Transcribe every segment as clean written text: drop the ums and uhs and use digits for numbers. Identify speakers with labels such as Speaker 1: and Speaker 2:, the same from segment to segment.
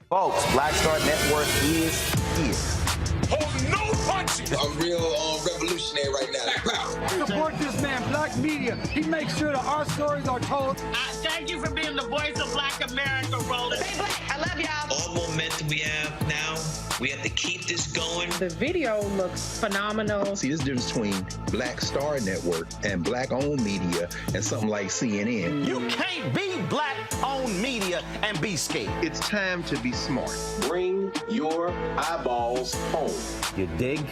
Speaker 1: Folks, Black Star Network is here.
Speaker 2: Hold no punches!
Speaker 3: I'm real revolutionary right now.
Speaker 4: Support this man, Black Media. He makes sure that our stories are told.
Speaker 5: Thank you for being the voice of Black America, Roland.
Speaker 6: Stay black. I love y'all.
Speaker 7: All momentum we have now, we have to keep this going.
Speaker 8: The video looks phenomenal.
Speaker 9: See, this difference between Black Star Network and Black-owned media and something like CNN.
Speaker 1: You can't be Black-owned media and be scared.
Speaker 9: It's time to be smart.
Speaker 10: Bring your eyeballs home.
Speaker 1: You dig?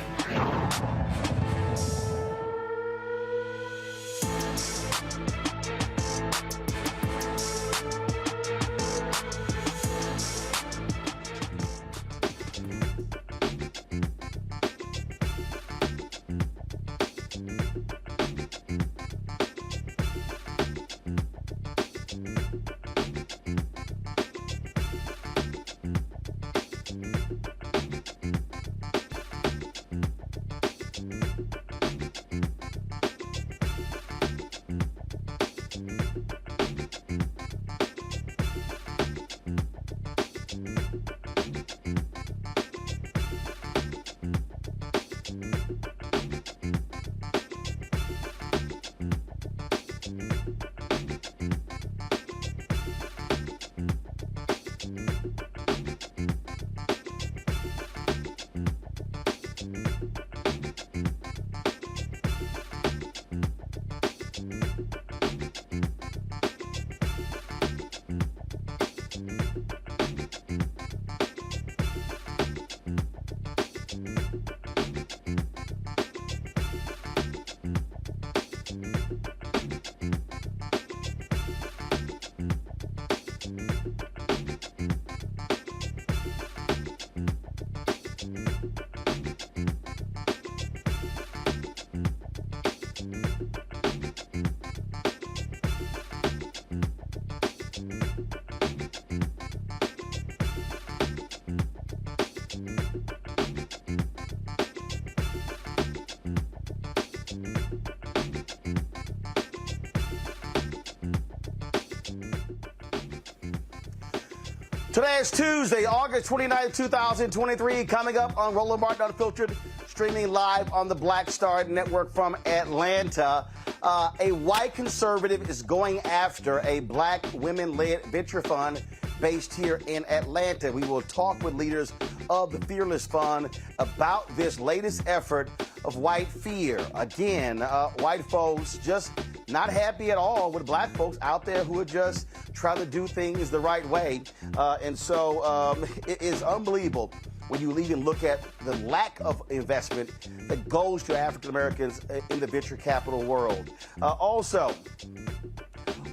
Speaker 1: Today is Tuesday, August 29th, 2023. Coming up on Roland Martin Unfiltered, streaming live on the Black Star Network from Atlanta. A white conservative is going after a black women-led venture fund based here in Atlanta. We will talk with leaders of the Fearless Fund about this latest effort of white fear. Again, white folks just not happy at all with black folks out there who are just trying to do things the right way. And so it is unbelievable when you even look at the lack of investment that goes to African Americans in the venture capital world. Also,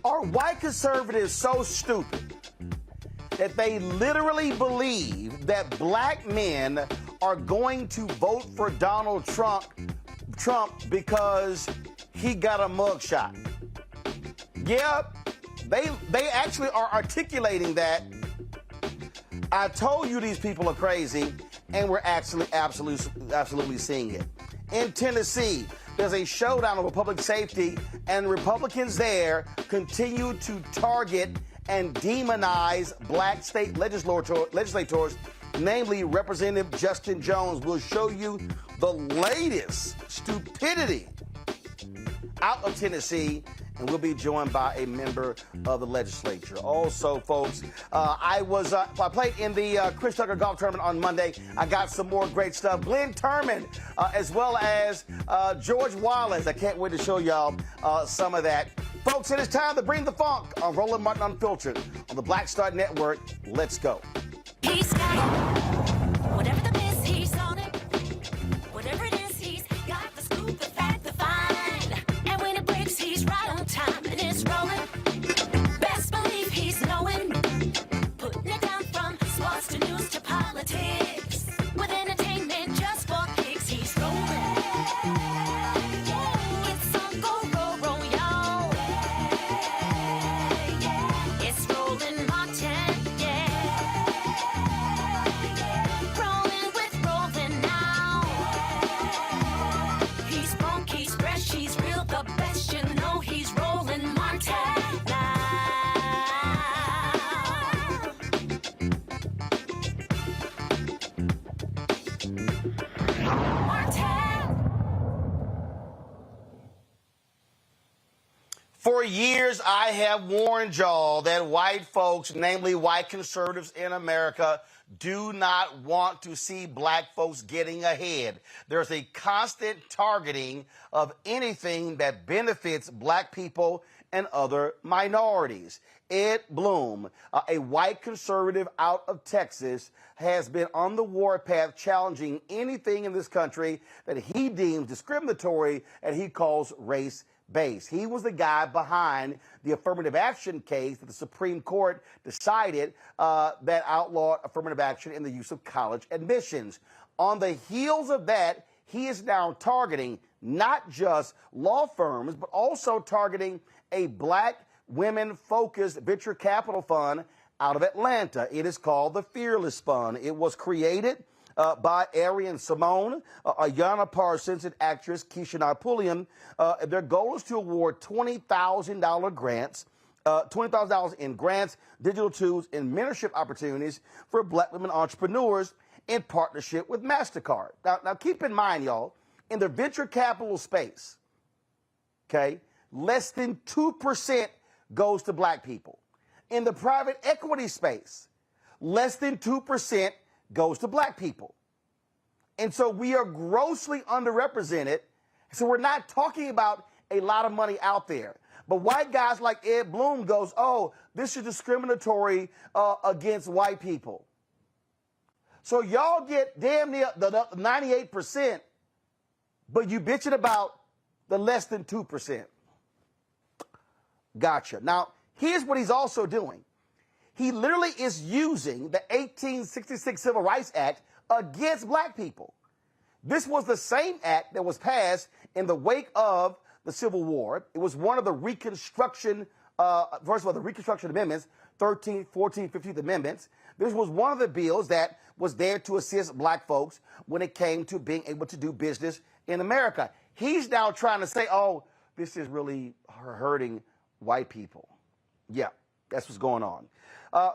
Speaker 1: are white conservatives so stupid that they literally believe that black men are going to vote for Donald Trump because he got a mugshot? Yeah, they actually are articulating that. I told you these people are crazy, and we're actually absolutely seeing it. In Tennessee, there's a showdown over public safety, and Republicans there continue to target and demonize black state legislators, namely Representative Justin Jones. We'll show you the latest stupidity out of Tennessee, and we'll be joined by a member of the legislature. Also, folks, I played in the Chris Tucker golf tournament on Monday. I got some more great stuff. Glenn Turman, as well as George Wallace. I can't wait to show y'all some of that. Folks, it is time to bring the funk on Roland Martin Unfiltered on the Black Star Network. Let's go.
Speaker 11: He's got it. Whatever the miss, he's on it. Whatever it is, he's got the scoop, the fact, the find. And when it breaks, he's right on time and it's rolling. Best believe he's knowing. Putting it down from sports to news to politics. With entertainment just for kicks, he's rolling. It's on go, roll, y'all. It's Roland Martin, yeah.
Speaker 1: For years, I have warned y'all that white folks, namely white conservatives in America, do not want to see black folks getting ahead. There's a constant targeting of anything that benefits black people and other minorities. Ed Blum, a white conservative out of Texas, has been on the warpath challenging anything in this country that he deems discriminatory and he calls race-based. He was the guy behind the affirmative action case that the Supreme Court decided that outlawed affirmative action in the use of college admissions. On the heels of that, he is now targeting not just law firms, but also targeting a black women-focused venture capital fund out of Atlanta. It is called the Fearless Fund. It was created by Arian Simone, Ayanna Parsons, and actress Keisha Pulliam. Their goal is to award $20,000 grants, $20,000 in grants, digital tools, and mentorship opportunities for black women entrepreneurs in partnership with MasterCard. Now keep in mind, y'all, in the venture capital space, okay, less than 2% goes to black people. In the private equity space, less than 2% goes to black people. And so we are grossly underrepresented. So we're not talking about a lot of money out there. But white guys like Ed Blum goes, oh, this is discriminatory against white people. So y'all get damn near the 98%, but you bitching about the less than 2%. Gotcha. Now, here's what he's also doing. He literally is using the 1866 Civil Rights Act against black people. This was the same act that was passed in the wake of the Civil War. It was one of the Reconstruction, first of all, the Reconstruction Amendments, 13th, 14th, 15th Amendments. This was one of the bills that was there to assist black folks when it came to being able to do business in America. He's now trying to say, oh, this is really hurting white people. Yeah, that's what's going on.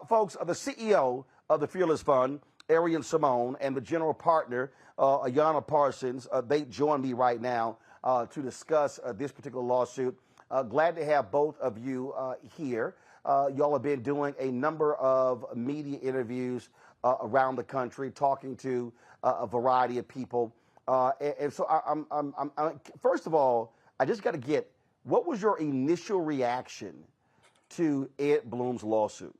Speaker 1: Folks, the CEO of the Fearless Fund, Arian Simone, and the general partner, Ayanna Parsons, they join me right now to discuss this particular lawsuit. Glad to have both of you here. Y'all have been doing a number of media interviews around the country, talking to a variety of people. And so I'm first of all, I just got to get, what was your initial reaction to Ed Blum's lawsuit?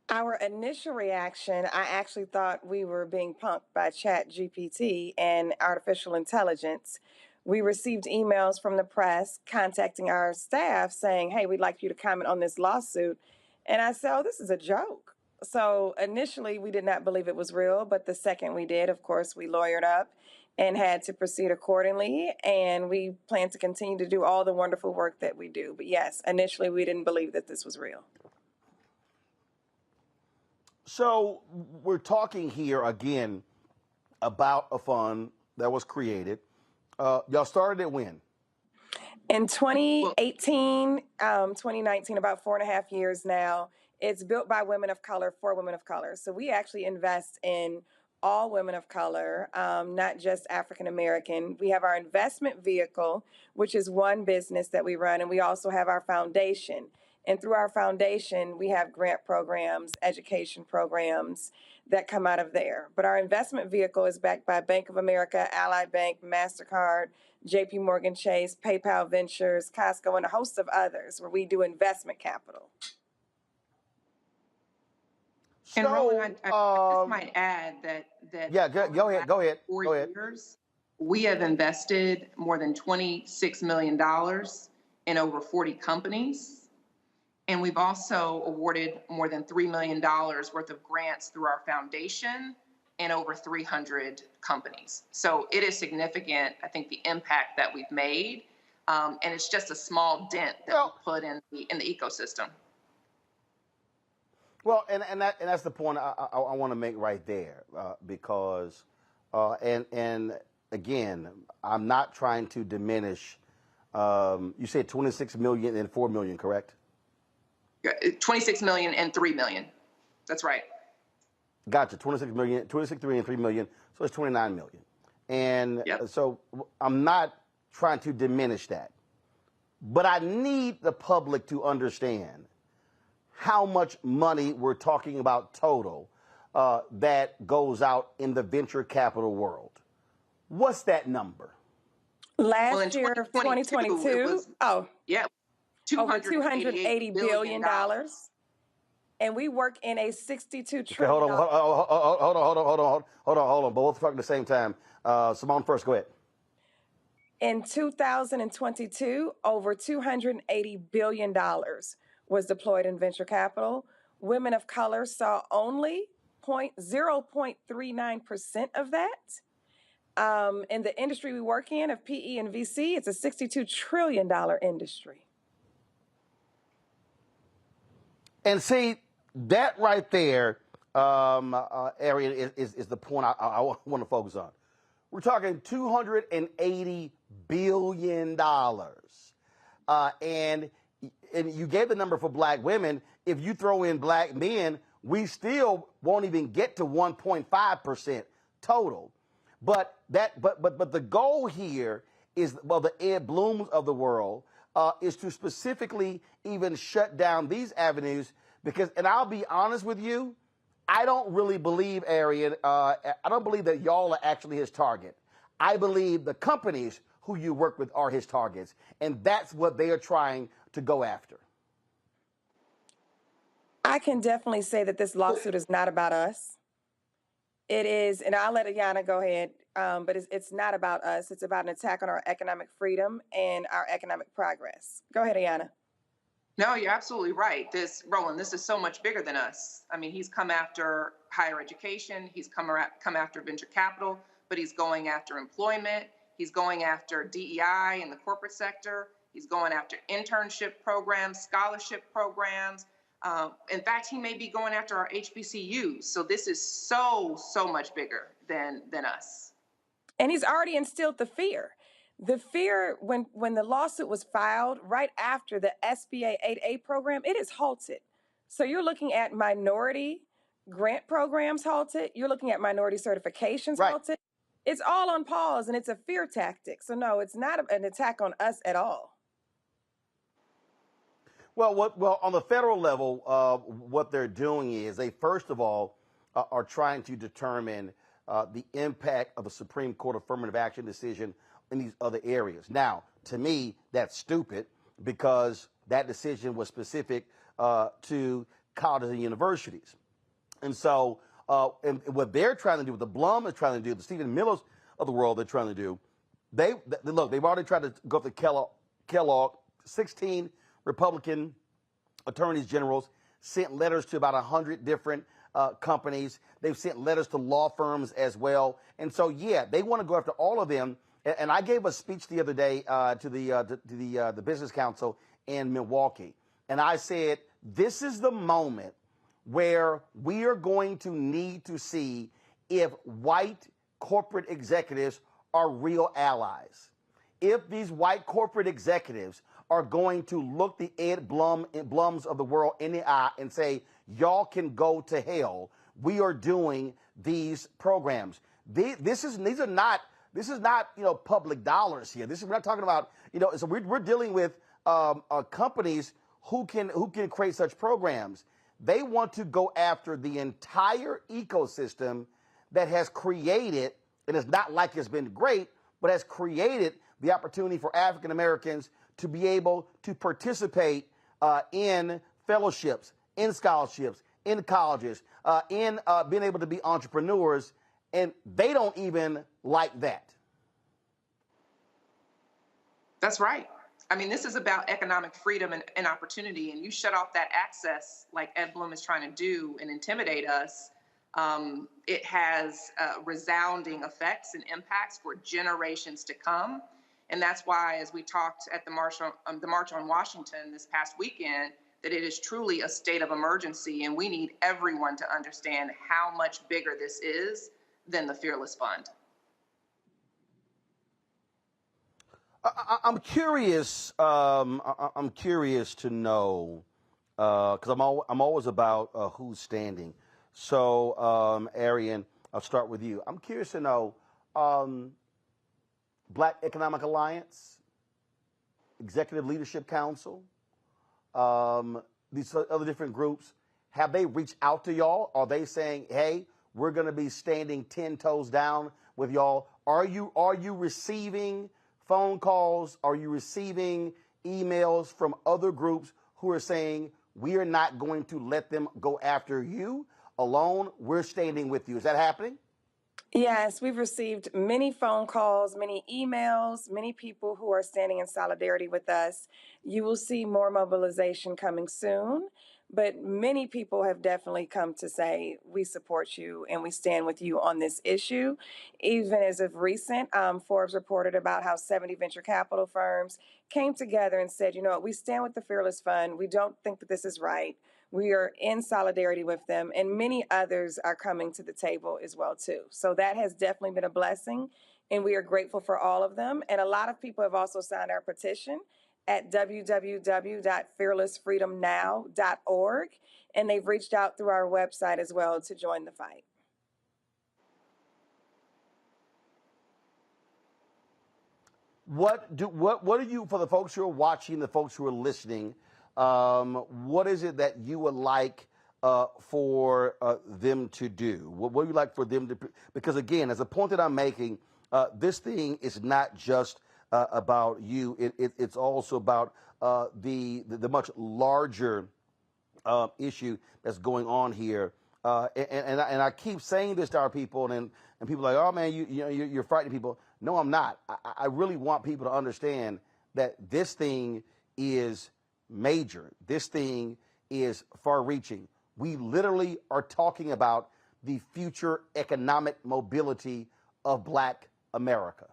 Speaker 6: Our initial reaction, I actually thought we were being punked by ChatGPT and artificial intelligence. We received emails from the press contacting our staff saying, hey, we'd like you to comment on this lawsuit. And I said, oh, this is a joke. So initially, we did not believe it was real. But the second we did, of course, we lawyered up and had to proceed accordingly. And we plan to continue to do all the wonderful work that we do. But yes, initially, we didn't believe that this was real.
Speaker 1: So we're talking here again about a fund that was created. Y'all started it when?
Speaker 6: In 2018, 2019, about 4.5 years now. It's built by women of color for women of color. So we actually invest in all women of color, not just African American. We have our investment vehicle, which is one business that we run, and we also have our foundation. And through our foundation, we have grant programs, education programs that come out of there. But our investment vehicle is backed by Bank of America, Allied Bank, MasterCard, JP Morgan Chase, PayPal Ventures, Costco, and a host of others where we do investment capital.
Speaker 8: And Roland, I just might add that
Speaker 1: yeah, go ahead.
Speaker 8: 4 years, we have invested more than $26 million in over 40 companies. And we've also awarded more than $3 million worth of grants through our foundation and over 300 companies. So it is significant, I think, the impact that we've made. And it's just a small dent that we put in the ecosystem.
Speaker 1: Well, and that's the point I want to make right there, because and again, I'm not trying to diminish. You said 26 million and 4 million, correct?
Speaker 8: 26 million and 3 million. That's right.
Speaker 1: Gotcha. 26 million, 26, 3 and 3 million. So it's 29 million. And so I'm not trying to diminish that. but I need the public to understand how much money we're talking about total that goes out in the venture capital world. What's that number?
Speaker 6: Last year of 2022, over
Speaker 8: $280
Speaker 6: billion. And we work in a $62 trillion.
Speaker 1: Okay, hold on. Both talking at the same time. Simone first, go ahead.
Speaker 6: In 2022, over $280 billion was deployed in venture capital. Women of color saw only 0.39% of that. In the industry we work in of PE and VC, it's a $62 trillion industry.
Speaker 1: And see, that right there, area is the point I want to focus on. We're talking $280 billion. And you gave the number for black women. If you throw in black men, we still won't even get to 1.5% total. But the goal here is, well, the Ed Blooms of the world is to specifically even shut down these avenues because, and I'll be honest with you, I don't really believe, Arian, I don't believe that y'all are actually his target. I believe the companies who you work with are his targets, and that's what they are trying to go after.
Speaker 6: I can definitely say that this lawsuit is not about us. It is, and I'll let Ayanna go ahead, but it's not about us. It's about an attack on our economic freedom and our economic progress. Go ahead, Ayanna.
Speaker 8: No, you're absolutely right. Roland, this is so much bigger than us. I mean, he's come after higher education. He's come after venture capital, but he's going after employment. He's going after DEI in the corporate sector. He's going after internship programs, scholarship programs. In fact, he may be going after our HBCUs. So this is so much bigger than us.
Speaker 6: And he's already instilled the fear. The fear, when the lawsuit was filed right after the SBA 8A program, it is halted. So you're looking at minority grant programs halted. You're looking at minority certifications halted. It's all on pause, and it's a fear tactic. So no, it's not an attack on us at all.
Speaker 1: Well, on the federal level, what they're doing is they, first of all, are trying to determine the impact of the Supreme Court affirmative action decision in these other areas. Now, to me, that's stupid because that decision was specific to colleges and universities. And so, and what they're trying to do, what the Blum is trying to do, the Stephen Millers of the world they're trying to do, they've already tried to go to Kellogg, 16 Republican attorneys generals sent letters to about 100 different companies. They've sent letters to law firms as well. And so, yeah, they want to go after all of them. And I gave a speech the other day to the Business Council in Milwaukee. And I said, this is the moment where we are going to need to see if white corporate executives are real allies. If these white corporate executives are going to look the Ed Blums of the world in the eye and say, y'all can go to hell. We are doing these programs. This is not public dollars here. We're not talking about, so we're dealing with companies who can create such programs. They want to go after the entire ecosystem that has created, and it's not like it's been great, but has created the opportunity for African Americans to be able to participate in fellowships, in scholarships, in colleges, in being able to be entrepreneurs, and they don't even like that.
Speaker 8: That's right. I mean, this is about economic freedom and opportunity, and you shut off that access like Ed Blum is trying to do and intimidate us. It has resounding effects and impacts for generations to come. And that's why, as we talked at the March on Washington this past weekend, that it is truly a state of emergency, and we need everyone to understand how much bigger this is than the Fearless Fund.
Speaker 1: I'm curious. I'm curious to know because I'm always about who's standing. So, Arian, I'll start with you. I'm curious to know. Black Economic Alliance? Executive Leadership Council, these other different groups, have they reached out to y'all? Are they saying, hey, we're going to be standing 10 toes down with y'all? Are you receiving phone calls? Are you receiving emails from other groups who are saying, we are not going to let them go after you alone? We're standing with you. Is that happening?
Speaker 6: Yes, we've received many phone calls, many emails, many people who are standing in solidarity with us. You will see more mobilization coming soon, but many people have definitely come to say, we support you and we stand with you on this issue. Even as of recent, Forbes reported about how 70 venture capital firms came together and said, you know what, we stand with the Fearless Fund. We don't think that this is right. We are in solidarity with them, and many others are coming to the table as well, too. So that has definitely been a blessing, and we are grateful for all of them. And a lot of people have also signed our petition at www.fearlessfreedomnow.org, and they've reached out through our website as well to join the fight.
Speaker 1: What do you, for the folks who are watching, the folks who are listening, what is it that you would like for them to do? What would you like for them to? Because again, as a point that I'm making, this thing is not just about you. It's also about the much larger issue that's going on here. And I keep saying this to our people, and people are like, oh man, you're frightening people. No, I'm not. I really want people to understand that this thing is major. This thing is far-reaching. We literally are talking about the future economic mobility of Black America.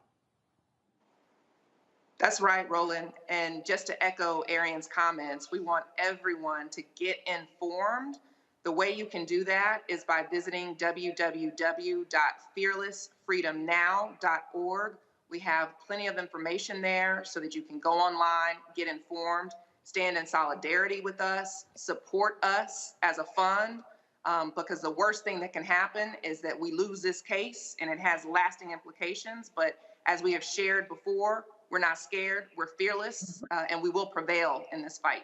Speaker 8: That's right, Roland. And just to echo Arian's comments, we want everyone to get informed. The way you can do that is by visiting www.fearlessfreedomnow.org. We have plenty of information there so that you can go online, get informed, stand in solidarity with us, support us as a fund, because the worst thing that can happen is that we lose this case and it has lasting implications. But as we have shared before, we're not scared, we're fearless, and we will prevail in this fight.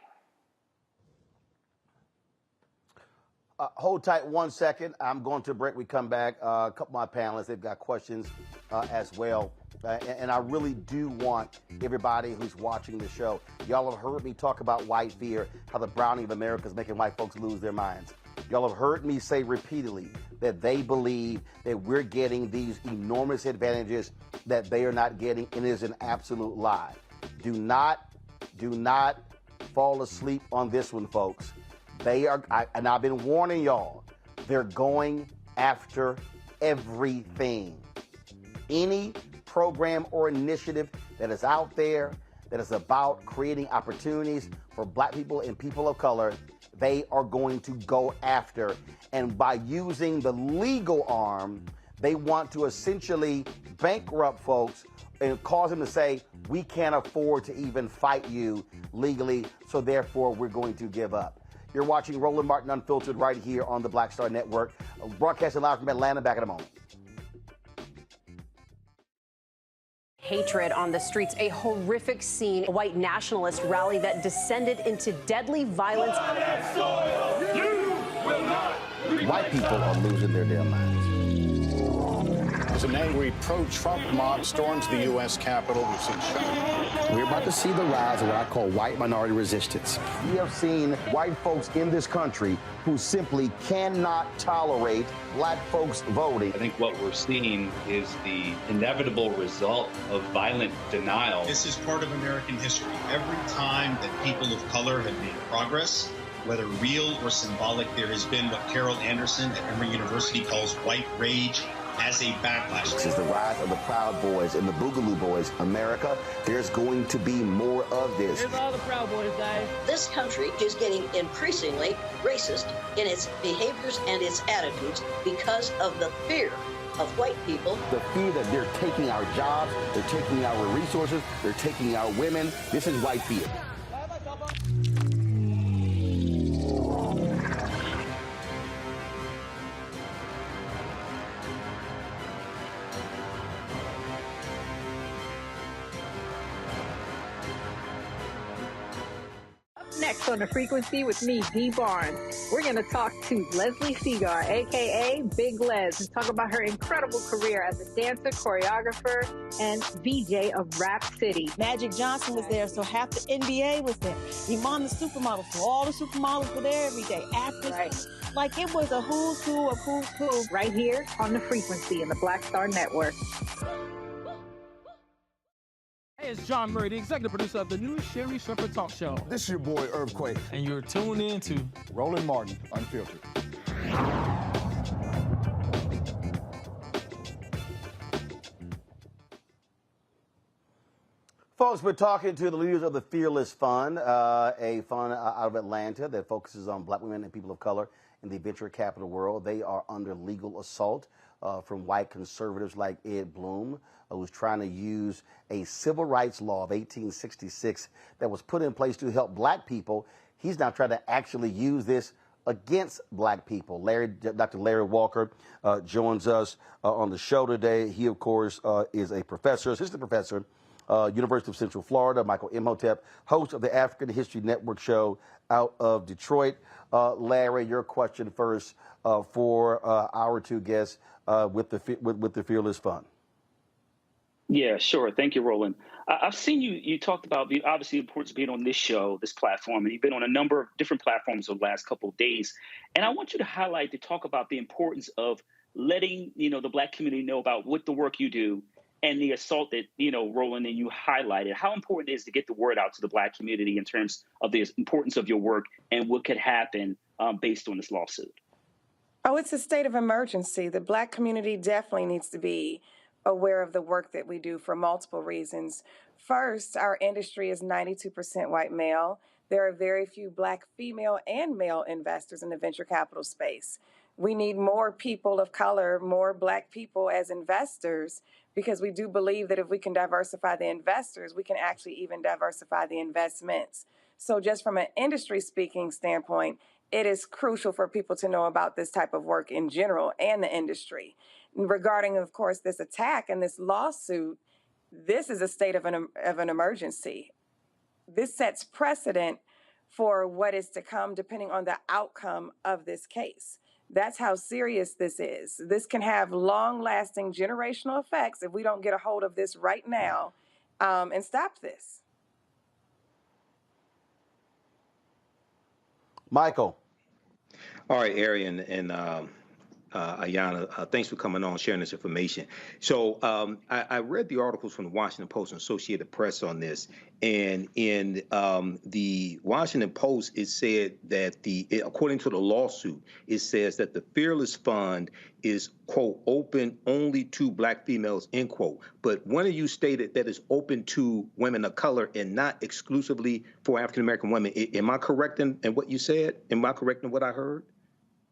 Speaker 1: Hold tight 1 second. I'm going to a break. We come back. A couple of my panelists, they've got questions as well. And I really do want everybody who's watching the show, y'all have heard me talk about white fear, how the browning of America is making white folks lose their minds. Y'all have heard me say repeatedly that they believe that we're getting these enormous advantages that they are not getting, and it is an absolute lie. Do not fall asleep on this one, folks. They are, and I've been warning y'all, they're going after everything. Any program or initiative that is out there that is about creating opportunities for Black people and people of color, they are going to go after. And by using the legal arm, they want to essentially bankrupt folks and cause them to say, we can't afford to even fight you legally, so therefore we're going to give up. You're watching Roland Martin Unfiltered right here on the Black Star Network, broadcasting live from Atlanta. Back in a moment.
Speaker 12: Hatred on the streets, a horrific scene, a white nationalist rally that descended into deadly violence.
Speaker 1: White people are losing their damn minds.
Speaker 13: As an angry pro-Trump mob storms the U.S. Capitol, we've seen shooting.
Speaker 1: We're about to see the rise of what I call white minority resistance. We have seen white folks in this country who simply cannot tolerate Black folks voting.
Speaker 14: I think what we're seeing is the inevitable result of violent denial.
Speaker 15: This is part of American history. Every time that people of color have made progress, whether real or symbolic, there has been what Carol Anderson at Emory University calls white rage as a backlash.
Speaker 1: This is the rise of the Proud Boys and the Boogaloo Boys. America, there's going to be more of this.
Speaker 16: Here's all the Proud Boys, guys.
Speaker 17: This country is getting increasingly racist in its behaviors and its attitudes because of the fear of white people.
Speaker 1: The fear that they're taking our jobs, they're taking our resources, they're taking our women. This is white fear.
Speaker 16: Next on the frequency with me, Dee Barnes, we're going to talk to Leslie Seagar, a.k.a. Big Les, and talk about her incredible career as a dancer, choreographer, and VJ of Rap City.
Speaker 18: Magic Johnson was there, so half the NBA was there. Iman the supermodel, so all the supermodels were there every day. Actors, right. Like it was a who's who of who's who.
Speaker 16: Right here on the frequency in the Black Star Network.
Speaker 19: Hey, it's John Murray, the executive producer of the new Sherry Shepherd Talk Show.
Speaker 20: This is your boy, Earthquake.
Speaker 19: And you're tuned in to
Speaker 20: Roland Martin, Unfiltered.
Speaker 1: Folks, we're talking to the leaders of the Fearless Fund, a fund out of Atlanta that focuses on black women and people of color in the venture capital world. They are under legal assault from white conservatives like Ed Bloom, who's trying to use a civil rights law of 1866 that was put in place to help black people. He's now trying to actually use this against black people. Dr. Larry Walker joins us on the show today. He, of course, is a professor, assistant professor, University of Central Florida. Michael Imhotep, host of the African History Network show out of Detroit. Larry, your question first for our two guests with the Fearless Fund.
Speaker 21: Yeah, sure. Thank you, Roland. I've seen you talked about obviously the importance of being on this show, this platform, and you've been on a number of different platforms over the last couple of days. And I want you to talk about the importance of letting, the black community know about what the work you do and the assault that, Roland and you highlighted, how important it is to get the word out to the black community in terms of the importance of your work and what could happen based on this lawsuit.
Speaker 6: Oh, it's a state of emergency. The black community definitely needs to be aware of the work that we do for multiple reasons. First, our industry is 92% white male. There are very few black female and male investors in the venture capital space. We need more people of color, more black people as investors, because we do believe that if we can diversify the investors, we can actually even diversify the investments. So just from an industry speaking standpoint, it is crucial for people to know about this type of work in general and the industry. Regarding, of course, this attack and this lawsuit, this is a state of an emergency. This sets precedent for what is to come depending on the outcome of this case. That's how serious this is. This can have long-lasting generational effects if we don't get a hold of this right now and stop this.
Speaker 1: Michael.
Speaker 22: All right, Arian and Ayana, thanks for coming on, sharing this information. So I read the articles from the Washington Post and Associated Press on this, and in the Washington Post, it said that according to the lawsuit, it says that the Fearless Fund is, quote, open only to black females, end quote. But one of you stated that it's open to women of color and not exclusively for African-American women. Am I correct in what you said? Am I correct in what I heard?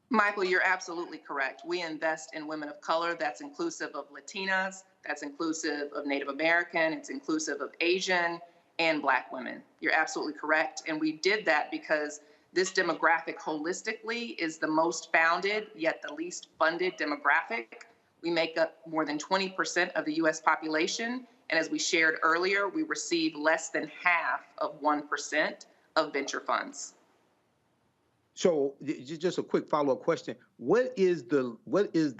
Speaker 8: Michael, you're absolutely correct. We invest in women of color. That's inclusive of Latinas. That's inclusive of Native American. It's inclusive of Asian and black women. You're absolutely correct. And we did that because this demographic holistically is the most founded, yet the least funded demographic. We make up more than 20% of the U.S. population. And as we shared earlier, we receive less than half of 1% of venture funds.
Speaker 22: So just a quick follow-up question. What is the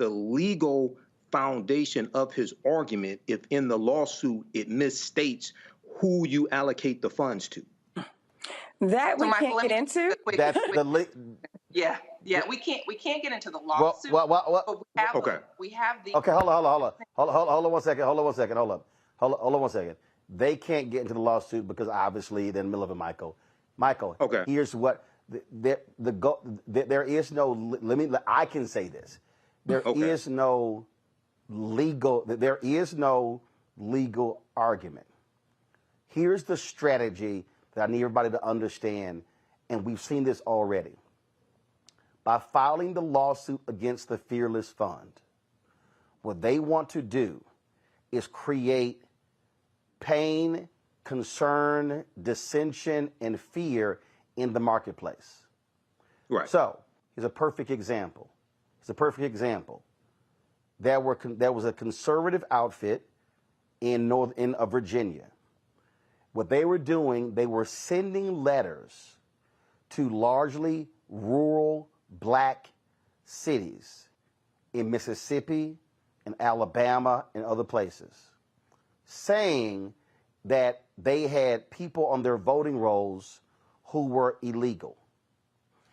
Speaker 22: legal foundation of his argument if in the lawsuit it misstates who you allocate the funds to?
Speaker 6: That we can't get into?
Speaker 1: That's
Speaker 8: Yeah, we can't get into the lawsuit. But we have the
Speaker 1: Okay, hold on 1 second. Hold on 1 second. They can't get into the lawsuit because obviously they're in the middle of it, Michael. Okay. Here's what there is no. I can say this. There is no legal argument. Here's the strategy that I need everybody to understand, and we've seen this already. By filing the lawsuit against the Fearless Fund, what they want to do is create pain, concern, dissension, and fear in the marketplace.
Speaker 22: Right.
Speaker 1: So here's a perfect example. There was a conservative outfit in Virginia. What they were doing, they were sending letters to largely rural black cities in Mississippi and Alabama and other places, saying that they had people on their voting rolls who were illegal.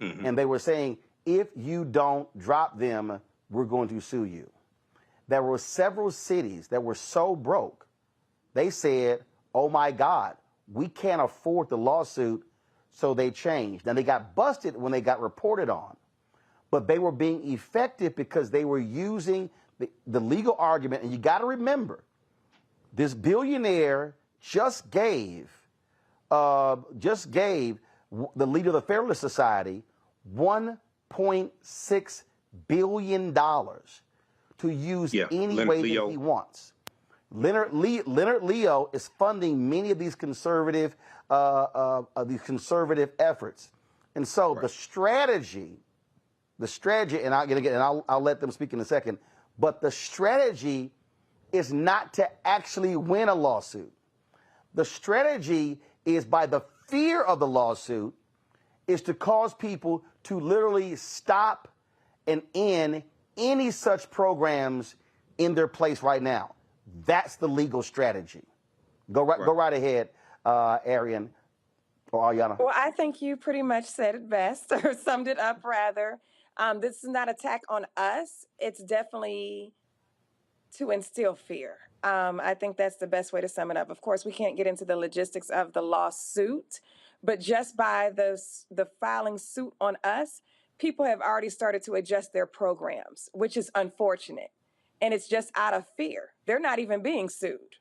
Speaker 1: And they were saying, if you don't drop them, we're going to sue you. There were several cities that were so broke, they said, oh my God, we can't afford the lawsuit, so they changed. Now, they got busted when they got reported on, but they were being effective because they were using the legal argument. And you got to remember, this billionaire just gave the leader of the Federalist Society $1.6 billion to use any way that he wants. Leonard Leo is funding many of these conservative efforts, and so the strategy, and I'll let them speak in a second. But the strategy is not to actually win a lawsuit. The strategy is, by the fear of the lawsuit, is to cause people to literally stop and end any such programs in their place right now. That's the legal strategy. Go right ahead, Arian or Ayanna.
Speaker 6: Well, I think you pretty much said it best, or summed it up rather. This is not an attack on us. It's definitely to instill fear. I think that's the best way to sum it up. Of course, we can't get into the logistics of the lawsuit, but just by the filing suit on us, people have already started to adjust their programs, which is unfortunate. And it's just out of fear. They're not even being sued.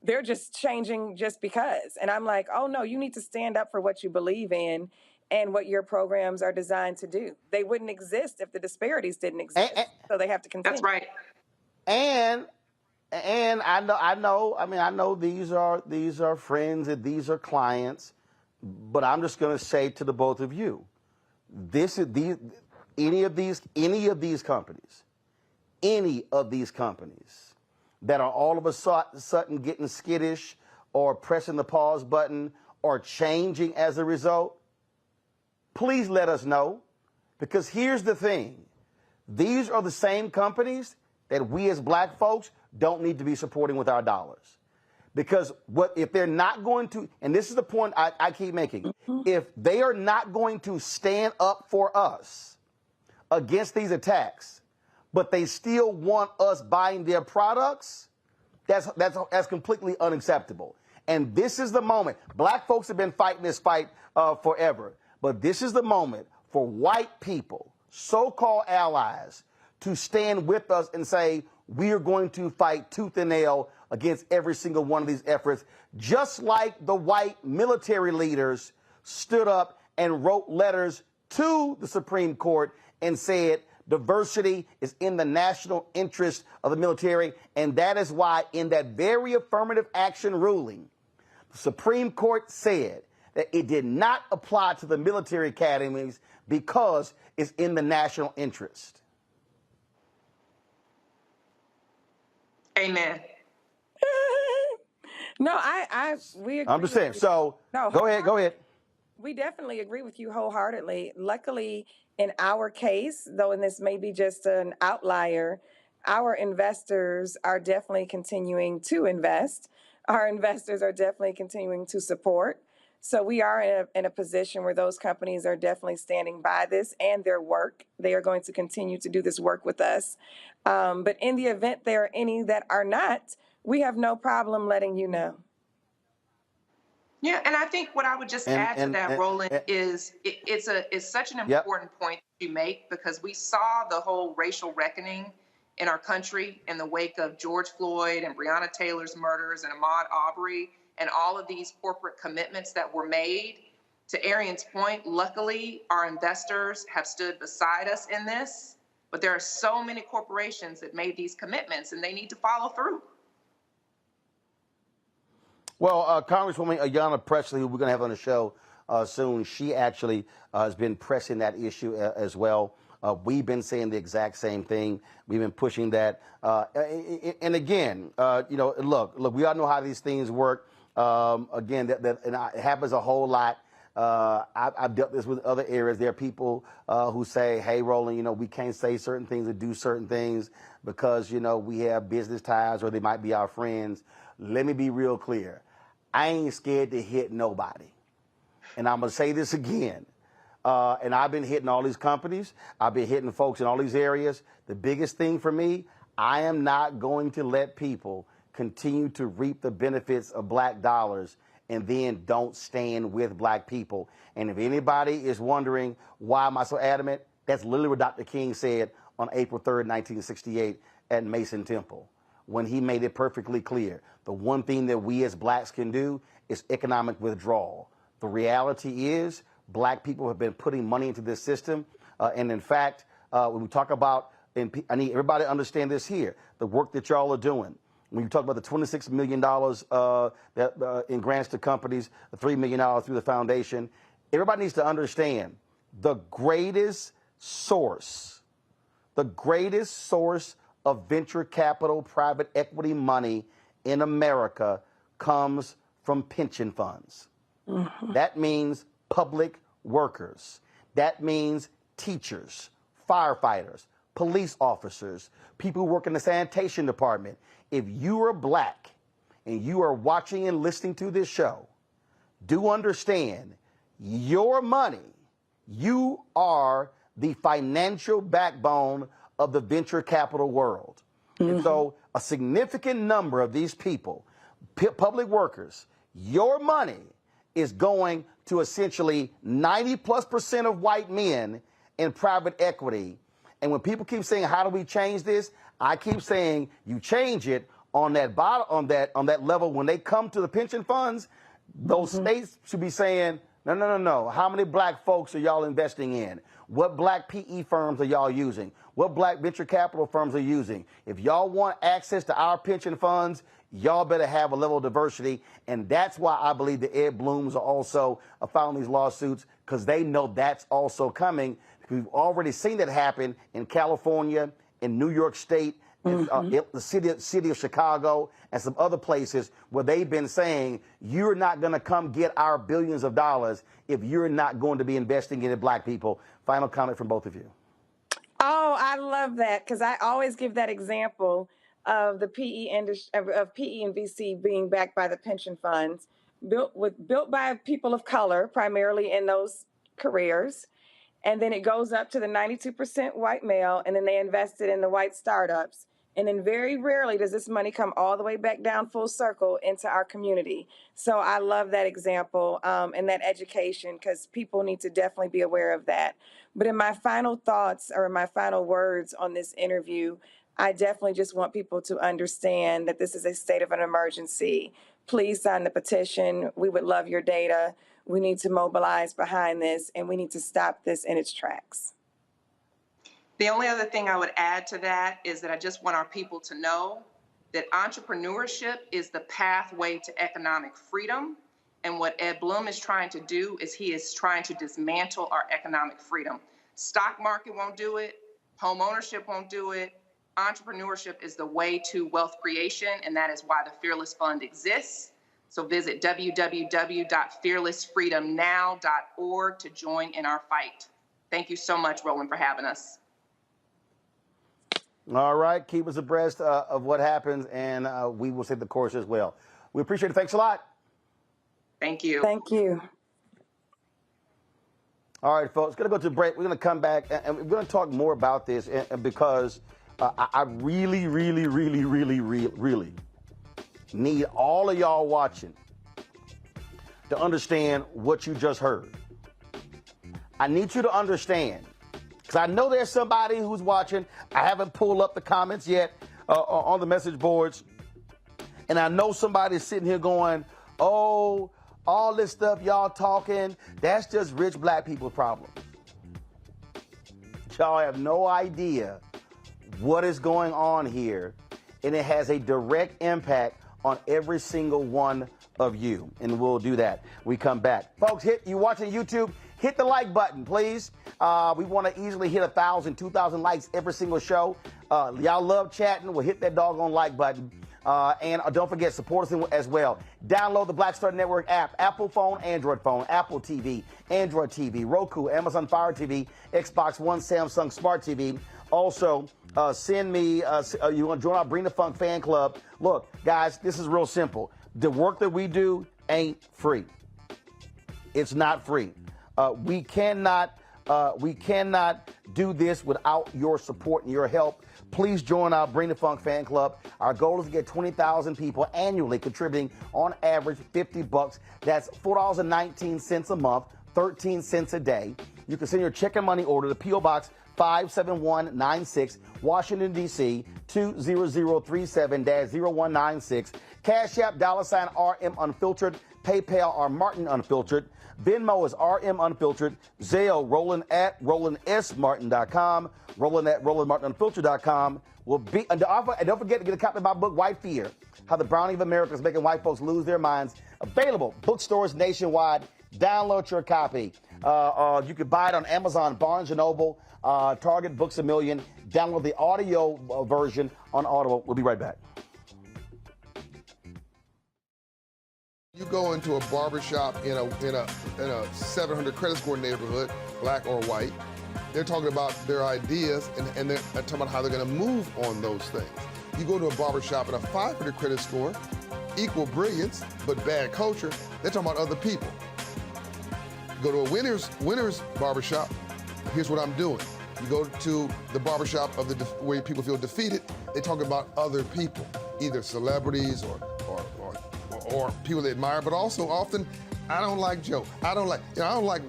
Speaker 6: They're just changing just because. And I'm like, oh no, you need to stand up for what you believe in and what your programs are designed to do. They wouldn't exist if the disparities didn't exist. So they have to continue.
Speaker 8: That's right.
Speaker 1: And I know these are friends and these are clients, but I'm just going to say to the both of you, any of these companies that are all of a sudden getting skittish or pressing the pause button or changing as a result, please let us know, because here's the thing. These are the same companies that we as black folks don't need to be supporting with our dollars. Because if they're not going to, and this is the point I keep making, if they are not going to stand up for us against these attacks, but they still want us buying their products, that's completely unacceptable. And this is the moment. Black folks have been fighting this fight forever, but this is the moment for white people, so-called allies, to stand with us and say, we are going to fight tooth and nail against every single one of these efforts, just like the white military leaders stood up and wrote letters to the Supreme Court and said diversity is in the national interest of the military. And that is why in that very affirmative action ruling, the Supreme Court said that it did not apply to the military academies because it's in the national interest.
Speaker 8: Amen.
Speaker 6: No, we agree.
Speaker 1: I'm just saying. So
Speaker 6: No,
Speaker 1: go ahead.
Speaker 6: We definitely agree with you wholeheartedly. Luckily, in our case, though, and this may be just an outlier, our investors are definitely continuing to invest. Our investors are definitely continuing to support. So we are in a position where those companies are definitely standing by this and their work. They are going to continue to do this work with us. But in the event there are any that are not, we have no problem letting you know.
Speaker 8: Yeah, and I think what I would just add to that, Roland, is it's such an important point that you make, because we saw the whole racial reckoning in our country in the wake of George Floyd and Breonna Taylor's murders and Ahmaud Arbery and all of these corporate commitments that were made. To Arian's point, luckily, our investors have stood beside us in this, but there are so many corporations that made these commitments and they need to follow through.
Speaker 1: Well, Congresswoman Ayanna Pressley, who we're going to have on the show soon, she actually has been pressing that issue as well. We've been saying the exact same thing. We've been pushing that. And again, look, we all know how these things work. Again, it happens a whole lot I've dealt this with other areas. There are people who say, hey, Roland, you know, we can't say certain things or do certain things because, you know, we have business ties or they might be our friends. Let me be real clear. I ain't scared to hit nobody. And I'm going to say this again. And I've been hitting all these companies. I've been hitting folks in all these areas. The biggest thing for me, I am not going to let people continue to reap the benefits of black dollars and then don't stand with black people. And if anybody is wondering why am I so adamant, that's literally what Dr. King said on April 3rd, 1968 at Mason Temple, when he made it perfectly clear. The one thing that we as blacks can do is economic withdrawal. The reality is black people have been putting money into this system. And in fact, when we talk about, and I need everybody to understand this here, the work that y'all are doing. When you talk about the $26 million in grants to companies, the $3 million through the foundation, everybody needs to understand the greatest source of venture capital, private equity money in America comes from pension funds. Mm-hmm. That means public workers. That means teachers, firefighters, police officers, people who work in the sanitation department. If you are black and you are watching and listening to this show, do understand your money, you are the financial backbone of the venture capital world. Mm-hmm. And so a significant number of these people, public workers, your money is going to essentially 90+% of white men in private equity. And when people keep saying, how do we change this? I keep saying you change it on that bottom, on that level. When they come to the pension funds, those states should be saying, no. How many black folks are y'all investing in? What black PE firms are y'all using? What black venture capital firms are using? If y'all want access to our pension funds, y'all better have a level of diversity. And that's why I believe the Ed Blooms are also filing these lawsuits, because they know that's also coming. We've already seen that happen in California, in New York State, in the city of Chicago, and some other places where they've been saying, you're not going to come get our billions of dollars if you're not going to be investing in black people. Final comment from both of you.
Speaker 6: Oh, I love that, because I always give that example of the PE industry, of PE and VC being backed by the pension funds, built by people of color, primarily in those careers. And then it goes up to the 92% white male, and then they invested in the white startups. And then very rarely does this money come all the way back down full circle into our community. So I love that example and that education, because people need to definitely be aware of that. But in my final thoughts or my final words on this interview, I definitely just want people to understand that this is a state of an emergency. Please sign the petition. We would love your data. We need to mobilize behind this, and we need to stop this in its tracks.
Speaker 8: The only other thing I would add to that is that I just want our people to know that entrepreneurship is the pathway to economic freedom. And what Ed Blum is trying to do is he is trying to dismantle our economic freedom. Stock market won't do it. Home ownership won't do it. Entrepreneurship is the way to wealth creation, and that is why the Fearless Fund exists. So visit www.fearlessfreedomnow.org to join in our fight. Thank you so much, Roland, for having us.
Speaker 1: All right. Keep us abreast of what happens, and we will take the course as well. We appreciate it. Thanks a lot.
Speaker 8: Thank you.
Speaker 6: Thank you.
Speaker 1: All right, folks, going to go to break. We're going to come back, and we're going to talk more about this, and because I really need all of y'all watching to understand what you just heard. I need you to understand, because I know there's somebody who's watching. I haven't pulled up the comments yet on the message boards. And I know somebody's sitting here going, oh, all this stuff y'all talking, that's just rich black people's problem. Y'all have no idea what is going on here, and it has a direct impact on every single one of you. And we'll do that. We come back. Folks, you watching YouTube, hit the like button, please. We want to easily hit 1,000, 2,000 likes every single show. Y'all love chatting. We'll hit that doggone like button. And don't forget, support us as well. Download the Black Star Network app, Apple phone, Apple TV, Android TV, Roku, Amazon Fire TV, Xbox One, Samsung Smart TV. Also, send me, you want to join our Bring the Funk fan club. Look, guys, this is real simple. The work that we do ain't free. It's not free. We cannot do this without your support and your help. Please join our Bring the Funk fan club. Our goal is to get 20,000 people annually contributing on average $50. That's $4.19 a month, 13 cents a day. You can send your check and money order to P.O. Box 57196, Washington, D.C. 20037-0196. Cash App, $RM Unfiltered. PayPal are Martin Unfiltered. Venmo is RM Unfiltered. Zelle, Roland at RolandSMartin.com. Roland at RolandMartinUnfiltered.com. And don't forget to get a copy of my book, White Fear, How the Browning of America is Making White Folks Lose Their Minds. Available bookstores nationwide. Download your copy. You can buy it on Amazon, Barnes & Noble, Target, Books A Million. Download the audio version on Audible. We'll be right back.
Speaker 2: You go into a barbershop in a 700 credit score neighborhood, black or white. They're talking about their ideas and they're talking about how they're going to move on those things. You go to a barbershop at a 500 credit score, equal brilliance but bad culture. They're talking about other people. You go to a winner's barbershop. Here's what I'm doing. You go to the barbershop of where people feel defeated. They talk about other people, either celebrities or people they admire, but also often, I don't like Joe. I don't like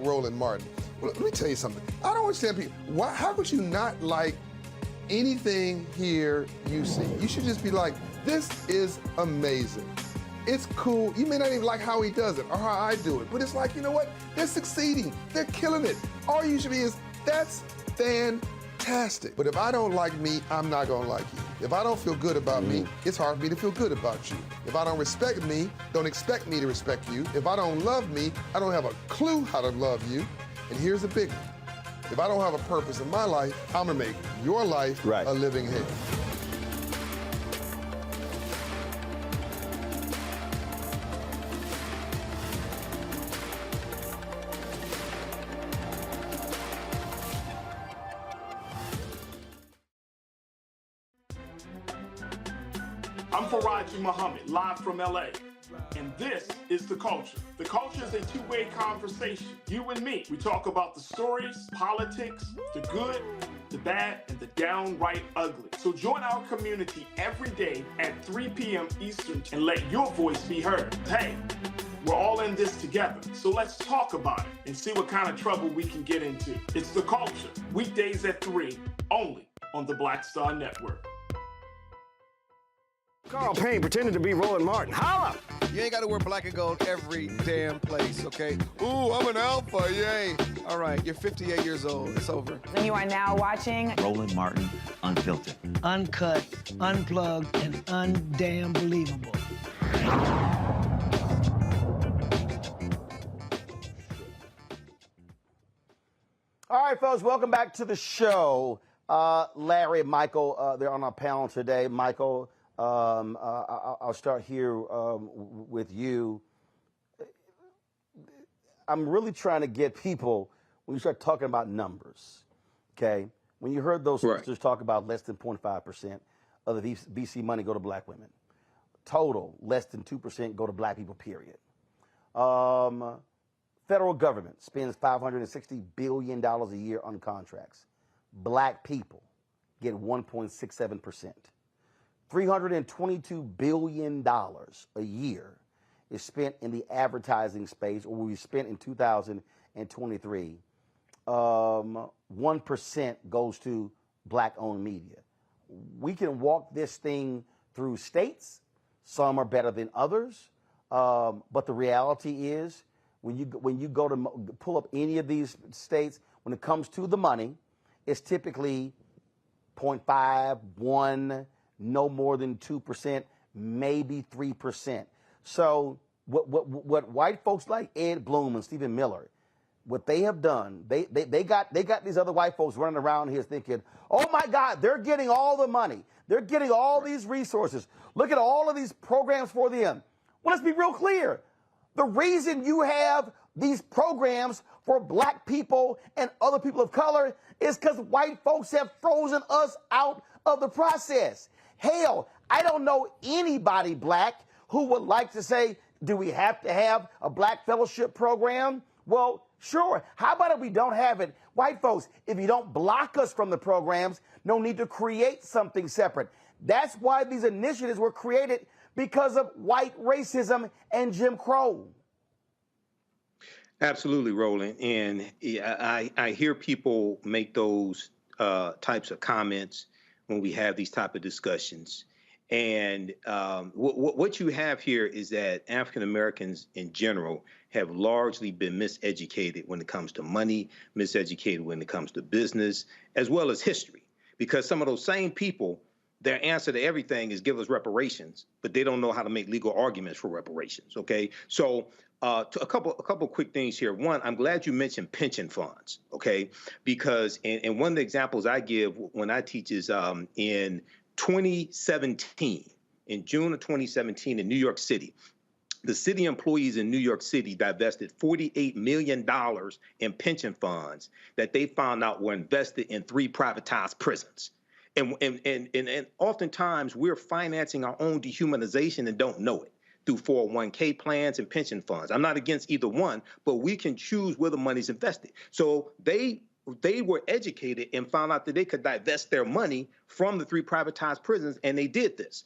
Speaker 2: Roland Martin. Well, let me tell you something. I don't understand people. How could you not like anything here you see? You should just be like, this is amazing. It's cool. You may not even like how he does it or how I do it, but it's like, you know what? They're succeeding. They're killing it. All you should be is, that's fantastic. But if I don't like me, I'm not gonna like you. If I don't feel good about me, it's hard for me to feel good about you. If I don't respect me, don't expect me to respect you. If I don't love me, I don't have a clue how to love you. And here's the big one. If I don't have a purpose in my life, I'm gonna make your life a living hell.
Speaker 3: I'm Faraji Muhammad, live from LA. And this is The Culture. The Culture is a two-way conversation. You and me. We talk about the stories, politics, the good, the bad, and the downright ugly. So join our community every day at 3 p.m. Eastern and let your voice be heard. Hey, we're all in this together. So let's talk about it and see what kind of trouble we can get into. It's The Culture. Weekdays at 3, only on the Black Star Network.
Speaker 23: Carl Payne pretending to be Roland Martin. Holla!
Speaker 24: You ain't got to wear black and gold every damn place, okay? Ooh, I'm an alpha, yay. All right, you're 58 years old. It's over.
Speaker 25: And you are now watching
Speaker 26: Roland Martin Unfiltered.
Speaker 27: Uncut, unplugged, and undamn believable.
Speaker 1: All right, folks, welcome back to the show. Larry, Michael, they're on our panel today. Michael, I'll start here with you. I'm really trying to get people, when you start talking about numbers, okay? When you heard those sisters talk about less than 0.5% of the VC money go to black women, total less than 2% go to black people, period. Federal government spends $560 billion a year on contracts. Black people get 1.67%. $322 billion a year is spent in the advertising space, or we spent in 2023. 1% goes to black-owned media. We can walk this thing through states. Some are better than others, but the reality is, when you go to pull up any of these states, when it comes to the money, it's typically 0.5, 1. No more than 2%, maybe 3%. So what white folks like Ed Bloom and Stephen Miller, what they have done, they got these other white folks running around here thinking, oh my God, they're getting all the money. They're getting all these resources. Look at all of these programs for them. Well, let's be real clear. The reason you have these programs for black people and other people of color is because white folks have frozen us out of the process. Hell, I don't know anybody black who would like to say, do we have to have a black fellowship program? Well, sure. How about if we don't have it? White folks, if you don't block us from the programs, no need to create something separate. That's why these initiatives were created, because of white racism and Jim Crow.
Speaker 22: Absolutely, Roland. And I hear people make those types of comments when we have these type of discussions. And what you have here is that African Americans in general have largely been miseducated when it comes to money, miseducated when it comes to business, as well as history. Because some of those same people, their answer to everything is give us reparations, but they don't know how to make legal arguments for reparations. Okay, so a couple quick things here. One, I'm glad you mentioned pension funds. Okay, because and one of the examples I give when I teach is in 2017, in June of 2017 in New York City, the city employees in New York City divested $48 million in pension funds that they found out were invested in 3 privatized prisons. And oftentimes we're financing our own dehumanization and don't know it through 401k plans and pension funds. I'm not against either one, but we can choose where the money's invested. So they were educated and found out that they could divest their money from the 3 privatized prisons, and they did this.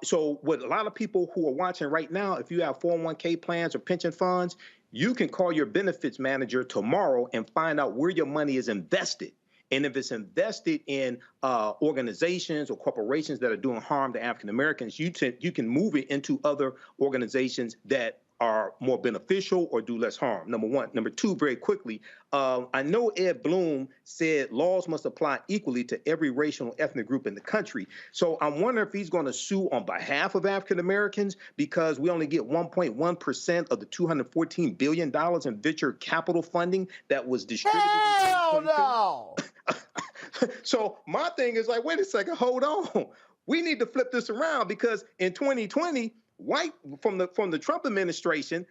Speaker 22: So what a lot of people who are watching right now, if you have 401k plans or pension funds, you can call your benefits manager tomorrow and find out where your money is invested. And if it's invested in organizations or corporations that are doing harm to African Americans, you can move it into other organizations that are more beneficial or do less harm, number one. Number two, very quickly, I know Ed Bloom said laws must apply equally to every racial and ethnic group in the country. So I'm wondering if he's going to sue on behalf of African Americans because we only get 1.1% of the $214 billion in venture capital funding that was distributed.
Speaker 1: Hell no!
Speaker 22: So my thing is like, wait a second, hold on. We need to flip this around because in 2020, from the Trump administration,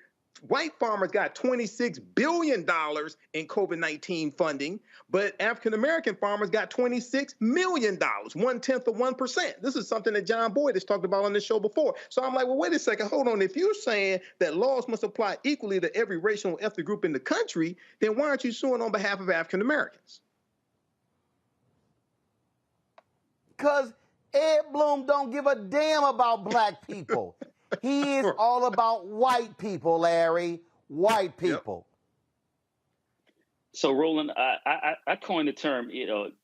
Speaker 22: white farmers got $26 billion in COVID-19 funding, but African-American farmers got $26 million, 1/10 of 1%. This is something that John Boyd has talked about on this show before. So I'm like, well, wait a second, hold on. If you're saying that laws must apply equally to every racial and ethnic group in the country, then why aren't you suing on behalf of African-Americans?
Speaker 1: Because Ed Bloom don't give a damn about black people. He is all about white people, Larry. White people.
Speaker 21: Yep. So, Roland, I coined the term,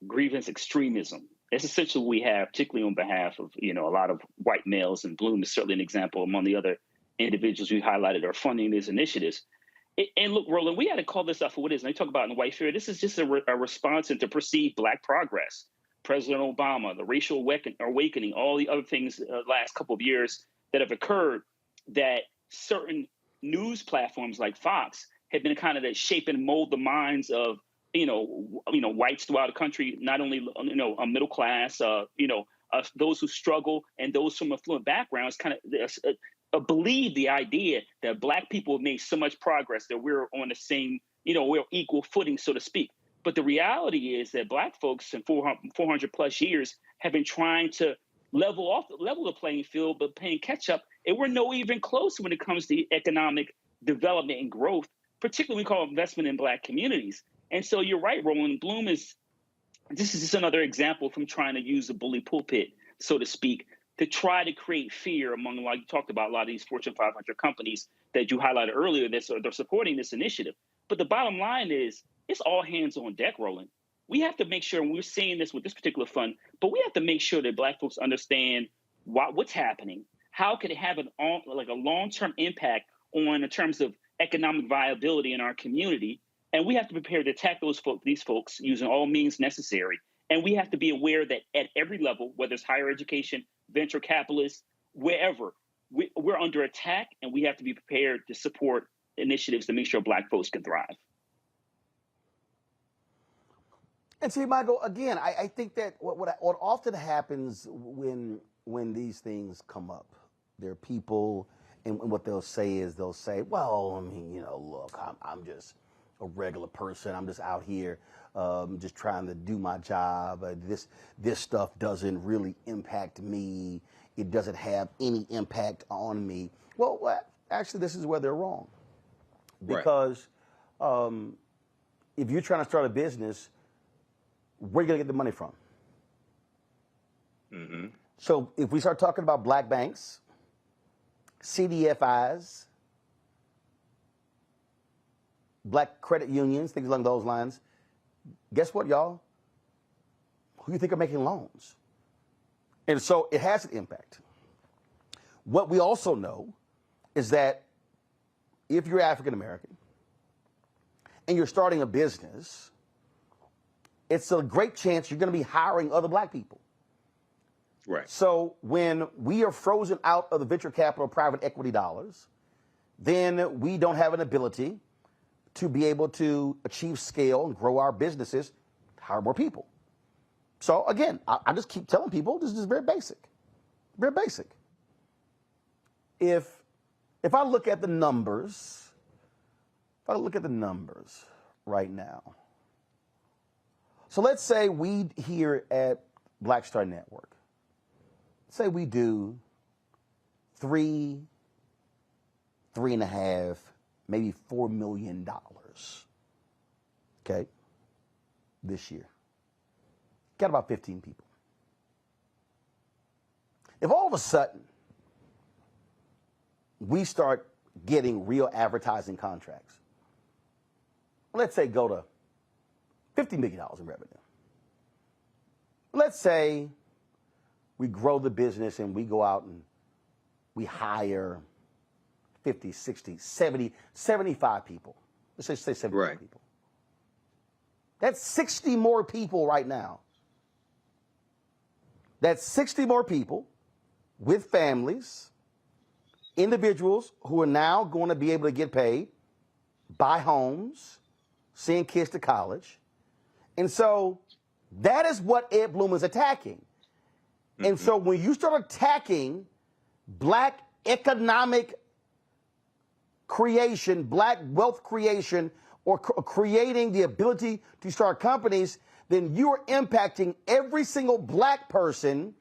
Speaker 21: grievance extremism. It's essentially what we have, particularly on behalf of, a lot of white males, and Bloom is certainly an example among the other individuals we highlighted are funding these initiatives. And look, Roland, we had to call this out for what it is. And they talk about in the white fear, this is just a response to perceived black progress. President Obama, the racial awakening, all the other things last couple of years that have occurred, that certain news platforms like Fox have been kind of that shape and mold the minds of, whites throughout the country, not only, a middle class, those who struggle and those from affluent backgrounds kind of believe the idea that black people have made so much progress that we're on the same, we're equal footing, so to speak. But the reality is that black folks in 400 plus years have been trying to level the playing field, but playing catch up. And we're no even close when it comes to economic development and growth, particularly we call investment in black communities. And so you're right, Roland. This is just another example from trying to use the bully pulpit, so to speak, to try to create fear among, like you talked about, a lot of these Fortune 500 companies that you highlighted earlier, they're supporting this initiative. But the bottom line is, it's all hands on deck, Roland. We have to make sure, and we're seeing this with this particular fund, but we have to make sure that black folks understand what's happening. How could it have a long-term impact in terms of economic viability in our community? And we have to prepare to attack these folks using all means necessary. And we have to be aware that at every level, whether it's higher education, venture capitalists, wherever, we're under attack, and we have to be prepared to support initiatives to make sure black folks can thrive.
Speaker 1: And see, Michael, again, I think that what often happens when these things come up, there are people, and what they'll say is well, I mean, look, I'm just a regular person. I'm just out here just trying to do my job. This stuff doesn't really impact me. It doesn't have any impact on me. Well, actually, this is where they're wrong. Because if you're trying to start a business, where are you going to get the money from?
Speaker 22: Mm-hmm.
Speaker 1: So if we start talking about black banks, CDFIs, black credit unions, things along those lines, guess what, y'all? Who do you think are making loans? And so it has an impact. What we also know is that if you're African American and you're starting a business, it's a great chance you're going to be hiring other black people.
Speaker 22: Right.
Speaker 1: So when we are frozen out of the venture capital private equity dollars, then we don't have an ability to be able to achieve scale and grow our businesses, hire more people. So again, I just keep telling people this is very basic. Very basic. If I look at the numbers, right now. So let's say we here at Black Star Network, say we do $3.5, maybe $4 million, okay, this year. Got about 15 people. If all of a sudden we start getting real advertising contracts, let's say go to $50 million in revenue. Let's say we grow the business and we go out and we hire 50, 60, 70, 75 people. Let's say 75 people. That's 60 more people right now. That's 60 more people with families, individuals who are now going to be able to get paid, buy homes, send kids to college. And so that is what Ed Bloom is attacking. Mm-hmm. And so when you start attacking black economic creation, black wealth creation, or creating the ability to start companies, then you are impacting every single black person,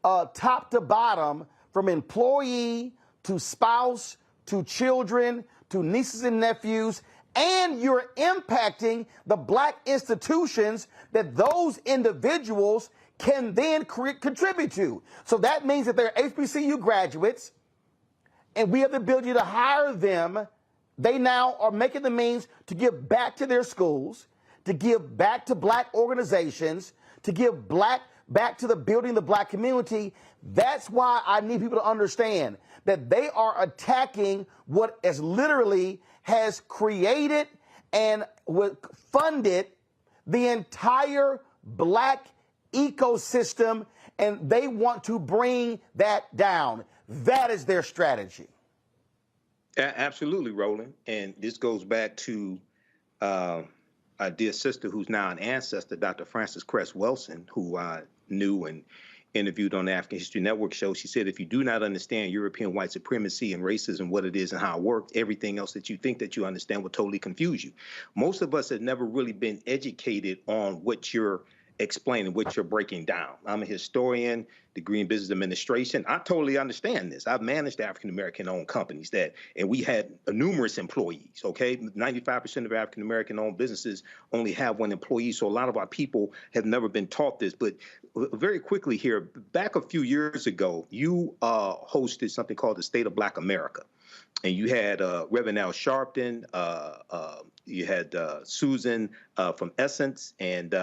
Speaker 1: top to bottom, from employee to spouse to children to nieces and nephews, and you're impacting the black institutions that those individuals can then contribute to. So that means that they're HBCU graduates, and we have the ability to hire them. They now are making the means to give back to their schools, to give back to black organizations, to give back to the building the black community. That's why I need people to understand that they are attacking what is literally has created and funded the entire black ecosystem, and they want to bring that down. That is their strategy.
Speaker 22: Absolutely, Roland. And this goes back to our dear sister, who's now an ancestor, Dr. Frances Cress Wilson, who I knew and interviewed on the African History Network show. She said, if you do not understand European white supremacy and racism, what it is and how it works, everything else that you think that you understand will totally confuse you. Most of us have never really been educated on what you're explaining, what you're breaking down. I'm a historian, degree in business administration. I totally understand this. I've managed African-American owned companies and we had numerous employees, okay? 95% of African-American owned businesses only have one employee, so a lot of our people have never been taught this. But very quickly here, back a few years ago, you hosted something called the State of Black America. And you had Reverend Al Sharpton, you had Susan from Essence, and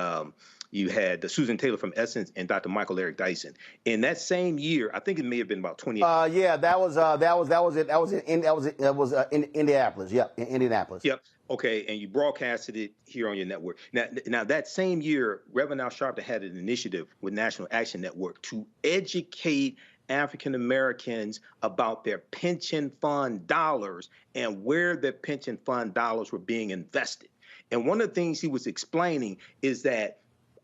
Speaker 22: you had Susan Taylor from Essence, and Dr. Michael Eric Dyson. In that same year, I think it may have been about 20.
Speaker 1: Yeah, that was it. That was in Indianapolis. Yep, in Indianapolis.
Speaker 22: Yep. Okay, and you broadcasted it here on your network. Now that same year, Reverend Al Sharpton had an initiative with National Action Network to educate African Americans about their pension fund dollars and where their pension fund dollars were being invested. And one of the things he was explaining is that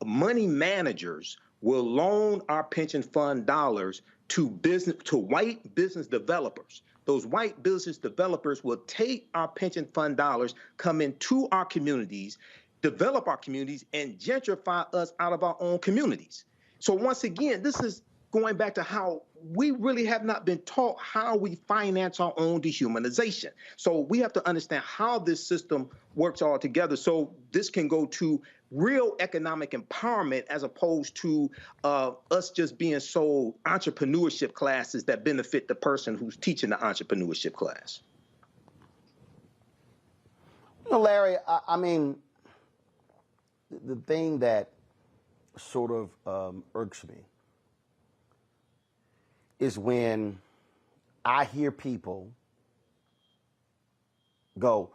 Speaker 22: money managers will loan our pension fund dollars to white business developers. Those white business developers will take our pension fund dollars, come into our communities, develop our communities, and gentrify us out of our own communities. So once again, this is going back to how we really have not been taught how we finance our own dehumanization. So we have to understand how this system works all together so this can go to real economic empowerment as opposed to us just being sold entrepreneurship classes that benefit the person who's teaching the entrepreneurship class.
Speaker 1: You know, Larry, I mean, the thing that sort of irks me is when I hear people go,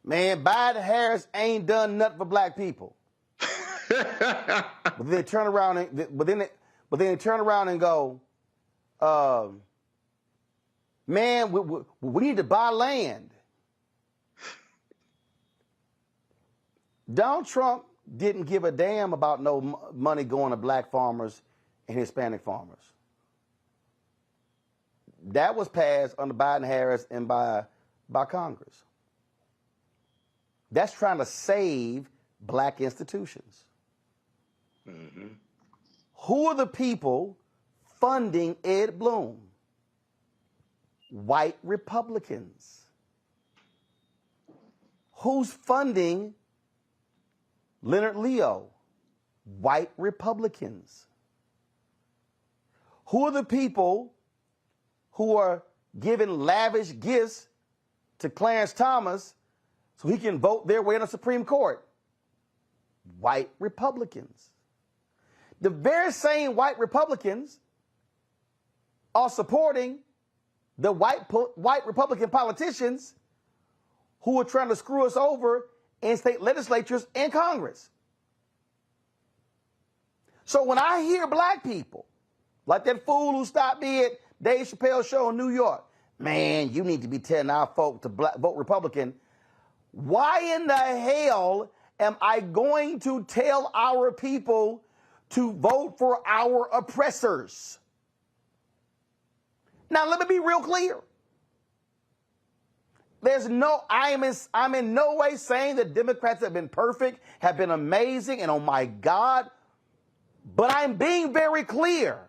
Speaker 1: man, Biden Harris ain't done nothing for black people. But they turn around and they turn around and go, man, we need to buy land. Donald Trump didn't give a damn about no money going to black farmers and Hispanic farmers. That was passed under Biden Harris and by Congress. That's trying to save black institutions. Mm-hmm. Who are the people funding Ed Blum? White Republicans. Who's funding Leonard Leo? White Republicans. Who are the people who are giving lavish gifts to Clarence Thomas so he can vote their way in the Supreme Court? White Republicans. The very same white Republicans are supporting the white Republican politicians who are trying to screw us over in state legislatures and Congress. So when I hear black people, like that fool who stopped me at Dave Chappelle's show in New York, man, you need to be telling our folk to vote Republican. Why in the hell am I going to tell our people to vote for our oppressors? Now, let me be real clear. I'm in no way saying that Democrats have been perfect, have been amazing, and oh my God, but I'm being very clear.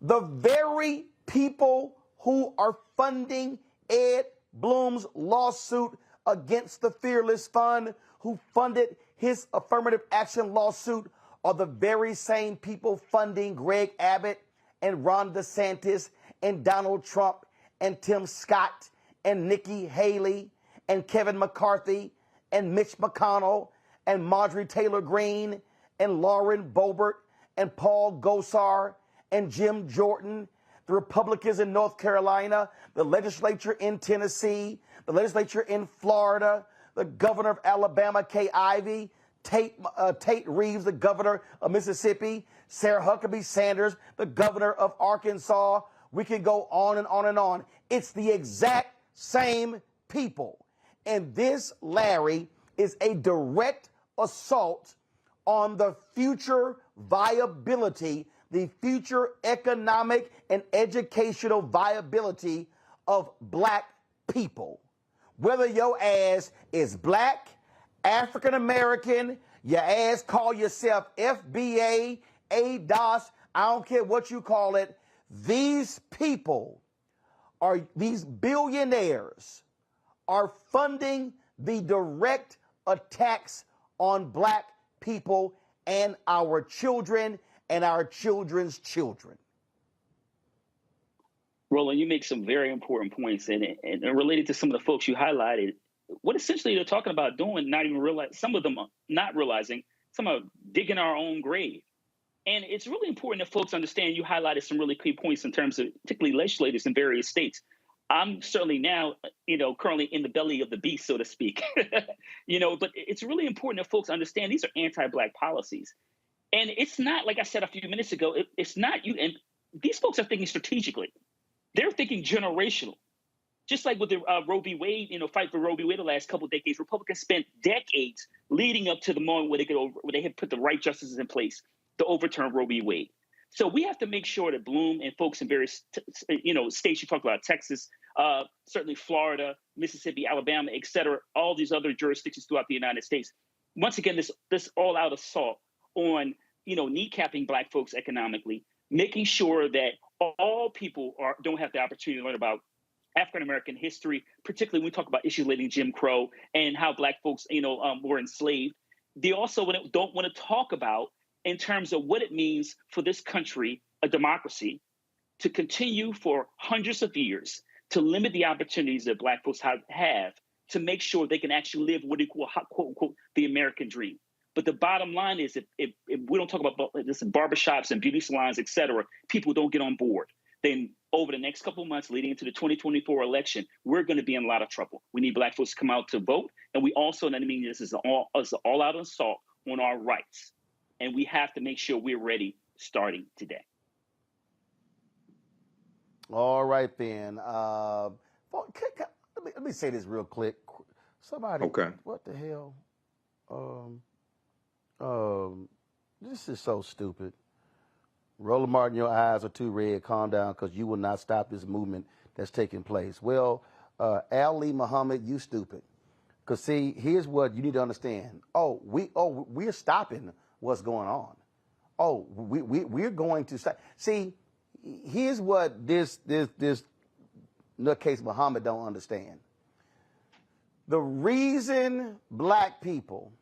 Speaker 1: The very people who are funding Ed Blum's lawsuit against the Fearless Fund, who funded his affirmative action lawsuit, are the very same people funding Greg Abbott and Ron DeSantis and Donald Trump and Tim Scott and Nikki Haley and Kevin McCarthy and Mitch McConnell and Marjorie Taylor Greene and Lauren Boebert and Paul Gosar and Jim Jordan, the Republicans in North Carolina, the legislature in Tennessee, the legislature in Florida, the governor of Alabama, Kay Ivey, Tate Reeves, the governor of Mississippi, Sarah Huckabee Sanders, the governor of Arkansas. We can go on and on and on. It's the exact same people. And this, Larry, is a direct assault on the future viability, the future economic and educational viability of black people. Whether your ass is black, African American, your ass call yourself FBA, ADOS, I don't care what you call it, these people these billionaires are funding the direct attacks on black people and our children and our children's children.
Speaker 21: Roland, you make some very important points, and related to some of the folks you highlighted, what essentially they're talking about doing, not even realize, some of them are not realizing, some are digging our own grave. And it's really important that folks understand. You highlighted some really key points in terms of particularly legislators in various states. I'm certainly now, currently in the belly of the beast, so to speak, but it's really important that folks understand these are anti-black policies. And it's not, like I said a few minutes ago, it's not you. And these folks are thinking strategically. They're thinking generational. Just like with the Roe v. Wade, fight for Roe v. Wade the last couple of decades, Republicans spent decades leading up to the moment where they had put the right justices in place to overturn Roe v. Wade. So we have to make sure that Bloom and folks in various, states, you talked about Texas, certainly Florida, Mississippi, Alabama, et cetera, all these other jurisdictions throughout the United States. Once again, this all-out assault on, kneecapping Black folks economically, making sure that all people don't have the opportunity to learn about African-American history, particularly when we talk about issues relating to Jim Crow and how Black folks, were enslaved. They also don't want to talk about in terms of what it means for this country, a democracy, to continue for hundreds of years to limit the opportunities that Black folks have to make sure they can actually live what we call, quote unquote, the American dream. But the bottom line is if we don't talk about this in barbershops and beauty salons, et cetera, people don't get on board. Then over the next couple of months leading into the 2024 election, we're going to be in a lot of trouble. We need Black folks to come out to vote. And we also, this is an all-out assault on our rights. And we have to make sure we're ready starting today.
Speaker 1: All right, then. Let me say this real quick. Somebody,
Speaker 22: okay.
Speaker 1: What the hell? This is so stupid. Roland Martin, your eyes are too red. Calm down, because you will not stop this movement that's taking place. Well, Ali Muhammad, you stupid. Because see, here's what you need to understand. We're stopping what's going on. We're going to stop. See, here's what this nutcase Muhammad don't understand. The reason Black people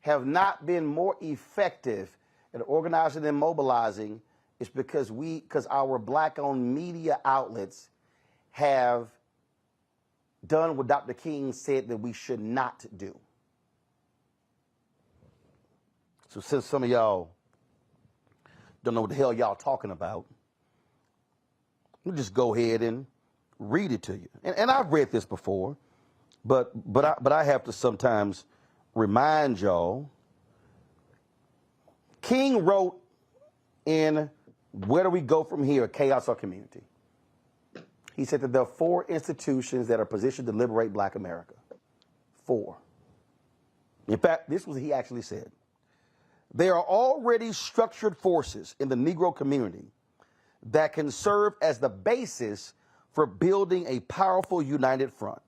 Speaker 1: have not been more effective at organizing and mobilizing is because our Black-owned media outlets have done what Dr. King said that we should not do. So since some of y'all don't know what the hell y'all talking about, let me just go ahead and read it to you. And I've read this before, but I have to sometimes remind y'all. King wrote in Where Do We Go From Here, Chaos or Community? He said that there are 4 institutions that are positioned to liberate Black America. 4. In fact, this was what he actually said. There are already structured forces in the Negro community that can serve as the basis for building a powerful united front.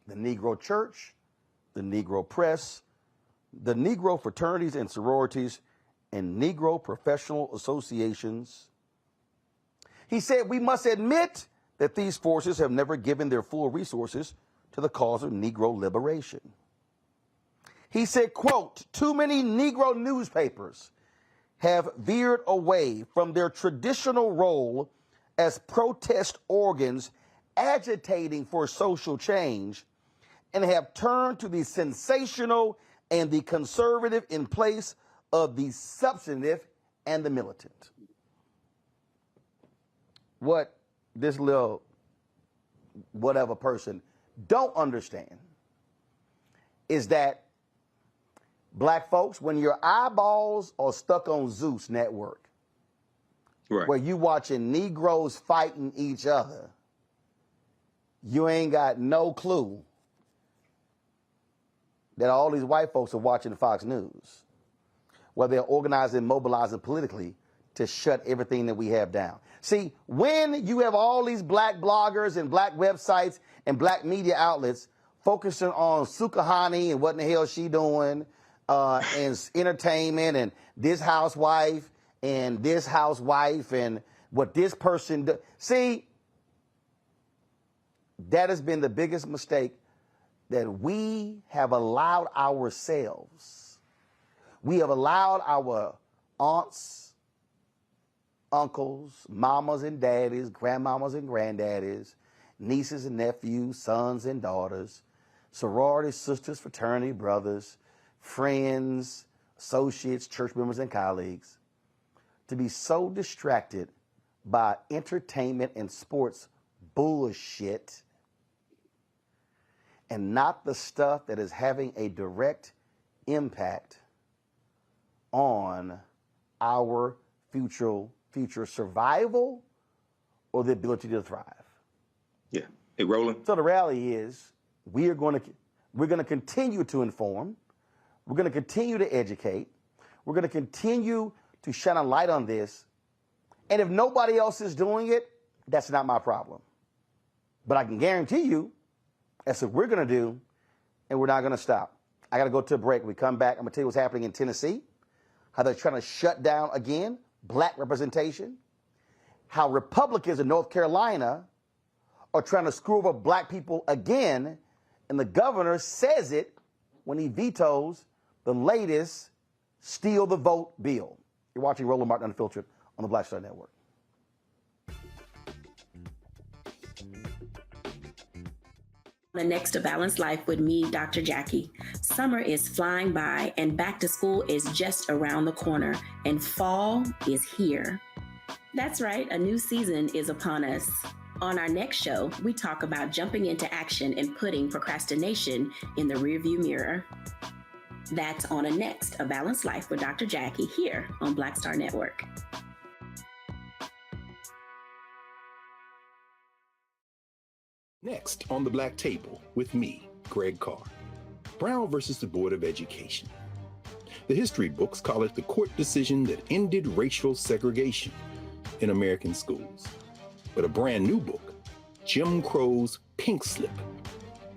Speaker 1: The Negro Church, the Negro Press, the Negro fraternities and sororities, and Negro professional associations. He said we must admit that these forces have never given their full resources to the cause of Negro liberation. He said, quote, too many Negro newspapers have veered away from their traditional role as protest organs agitating for social change and have turned to the sensational and the conservative in place of the substantive and the militant. What this little whatever person don't understand is that Black folks, when your eyeballs are stuck on Zeus Network, right, where you watching Negroes fighting each other, you ain't got no clue that all these white folks are watching Fox News, where they're organizing and mobilizing politically to shut everything that we have down. See, when you have all these Black bloggers and Black websites and Black media outlets focusing on Sukahani and what in the hell she doing, and entertainment and this housewife and what this person do. See, that has been the biggest mistake that we have allowed ourselves. We have allowed our aunts, uncles, mamas and daddies, grandmamas and granddaddies, nieces and nephews, sons and daughters, sorority sisters, fraternity brothers, friends, associates, church members, and colleagues, to be so distracted by entertainment and sports bullshit and not the stuff that is having a direct impact on our future survival or the ability to thrive.
Speaker 22: Yeah. Hey, Roland.
Speaker 1: So the reality is we're going to continue to inform. We're going to continue to educate. We're going to continue to shine a light on this. And if nobody else is doing it, that's not my problem. But I can guarantee you that's what we're going to do, and we're not going to stop. I got to go to a break. When we come back, I'm going to tell you what's happening in Tennessee, how they're trying to shut down, again, black representation, how Republicans in North Carolina are trying to screw over black people again, and the governor says it when he vetoes the latest Steal the Vote bill. You're watching Roland Martin Unfiltered on the Black Star Network.
Speaker 4: The next A Balanced Life with me, Dr. Jackie. Summer is flying by and back to school is just around the corner and fall is here. That's right, a new season is upon us. On our next show, we talk about jumping into action and putting procrastination in the rearview mirror. That's on a next A Balanced Life with Dr. Jackie here on Black Star Network.
Speaker 5: Next on the Black Table with me, Greg Carr. Brown versus the Board of Education. The history books call it the court decision that ended racial segregation in American schools. But a brand new book, Jim Crow's Pink Slip,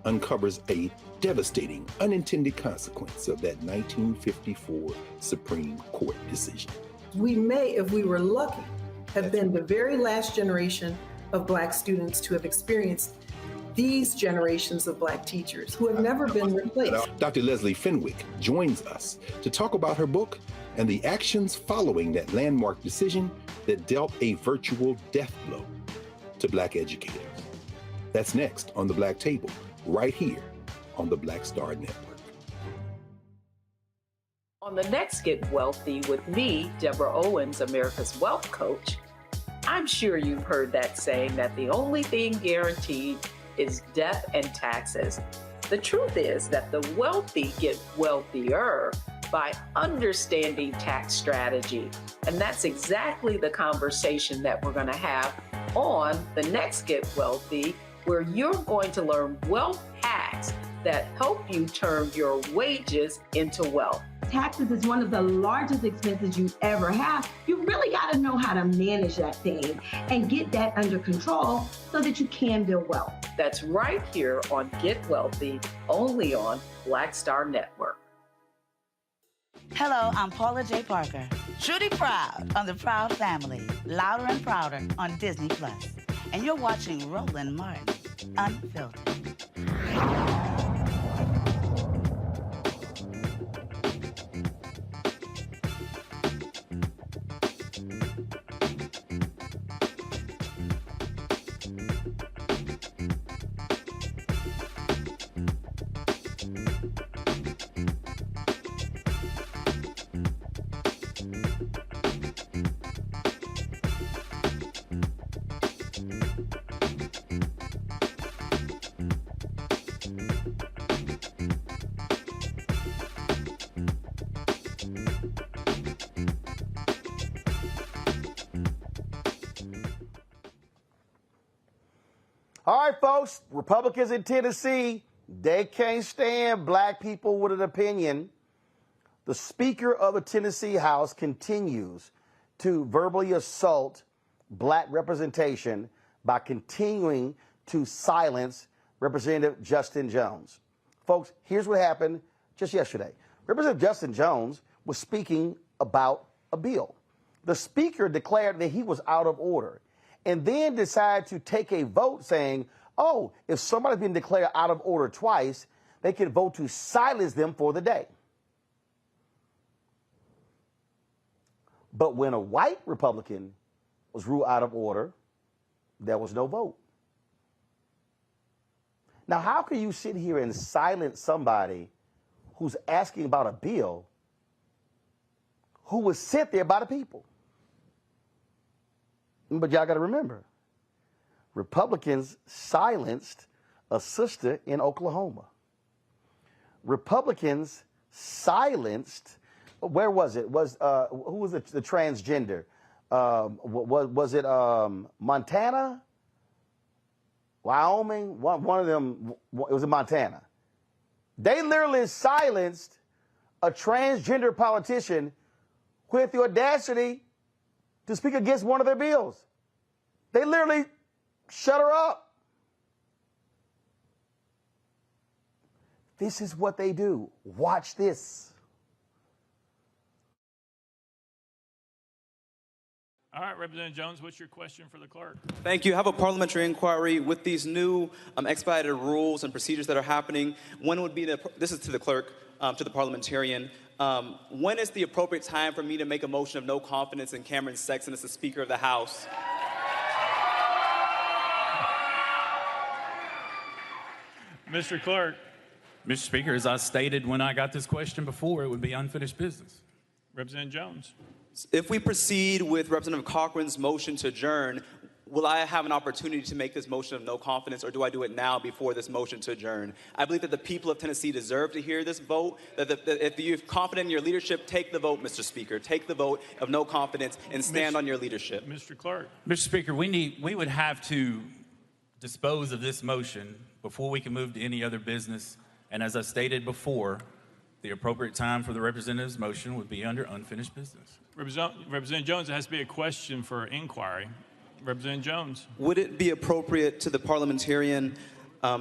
Speaker 5: uncovers a devastating unintended consequence of that 1954 Supreme Court decision.
Speaker 7: We may, if we were lucky, have been the very last generation of Black students to have experienced these generations of Black teachers who have never been replaced.
Speaker 5: Dr. Leslie Fenwick joins us to talk about her book and the actions following that landmark decision that dealt a virtual death blow to Black educators. That's next on the Black Table, right here on the Black Star Network.
Speaker 9: On the next Get Wealthy with me, Deborah Owens, America's Wealth Coach, I'm sure you've heard that saying that the only thing guaranteed is death and taxes. The truth is that the wealthy get wealthier by understanding tax strategy. And that's exactly the conversation that we're going to have on the next Get Wealthy, where you're going to learn wealth hacks that help you turn your wages into wealth.
Speaker 10: Taxes is one of the largest expenses you ever have. You really got to know how to manage that thing and get that under control so that you can build wealth.
Speaker 9: That's right here on Get Wealthy, only on Black Star Network.
Speaker 11: Hello, I'm Paula J. Parker. Truly proud on the Proud Family, Louder and Prouder on Disney+. And you're watching Roland Martin Unfiltered.
Speaker 1: All right, folks, Republicans in Tennessee, they can't stand black people with an opinion. The Speaker of the Tennessee House continues to verbally assault black representation by continuing to silence Representative Justin Jones. Folks, here's what happened just yesterday. Representative Justin Jones was speaking about a bill. The Speaker declared that he was out of order, and then decided to take a vote saying, oh, if somebody's been declared out of order twice, they can vote to silence them for the day. But when a white Republican was ruled out of order, there was no vote. Now, how can you sit here and silence somebody who's asking about a bill who was sent there by the people? But y'all got to remember, Republicans silenced a sister in Oklahoma. Republicans silenced, where was it? Who was the transgender? was it Montana, Wyoming? One of them. It was in Montana. They literally silenced a transgender politician who had the audacity to speak against one of their bills. They literally shut her up. This is what they do. Watch this.
Speaker 12: All right, Representative Jones, what's your question for the clerk?
Speaker 13: Thank you. I have a parliamentary inquiry with these new expedited rules and procedures that are happening. When would be this is to the clerk, to the parliamentarian. When is the appropriate time for me to make a motion of no confidence in Cameron Sexton as the Speaker of the House?
Speaker 12: Mr. Clerk.
Speaker 14: Mr. Speaker, as I stated when I got this question before, it would be unfinished business.
Speaker 12: Representative Jones.
Speaker 13: If we proceed with Representative Cochran's motion to adjourn, will I have an opportunity to make this motion of no confidence, or do I do it now before this motion to adjourn? I believe that the people of Tennessee deserve to hear this vote, that if you're confident in your leadership, take the vote, Mr. Speaker. Take the vote of no confidence and stand on your leadership.
Speaker 12: Mr. Clark.
Speaker 14: Mr. Speaker, we would have to dispose of this motion before we can move to any other business. And as I stated before, the appropriate time for the representative's motion would be under unfinished business.
Speaker 12: Representative Jones, it has to be a question for inquiry. Representative Jones.
Speaker 13: Would it be appropriate to the parliamentarian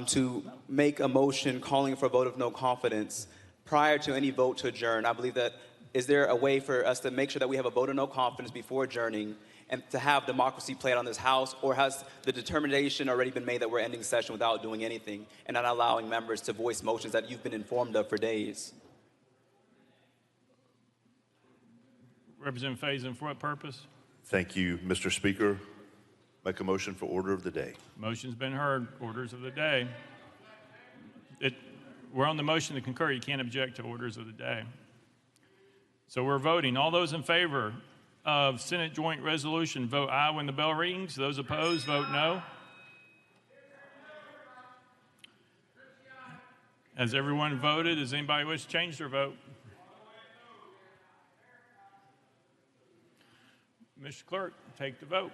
Speaker 13: to make a motion calling for a vote of no confidence prior to any vote to adjourn? I believe that, is there a way for us to make sure that we have a vote of no confidence before adjourning and to have democracy play out on this House, or has the determination already been made that we're ending session without doing anything and not allowing members to voice motions that you've been informed of for days?
Speaker 12: Representative Faison, for what purpose?
Speaker 15: Thank you, Mr. Speaker. Make a motion for order of the day.
Speaker 12: Motion's been heard. Orders of the day. We're on the motion to concur. You can't object to orders of the day. So we're voting. All those in favor of Senate Joint Resolution, vote aye when the bell rings. Those opposed, vote no. Has everyone voted? Does anybody wish to change their vote? Mr. Clerk, take the vote.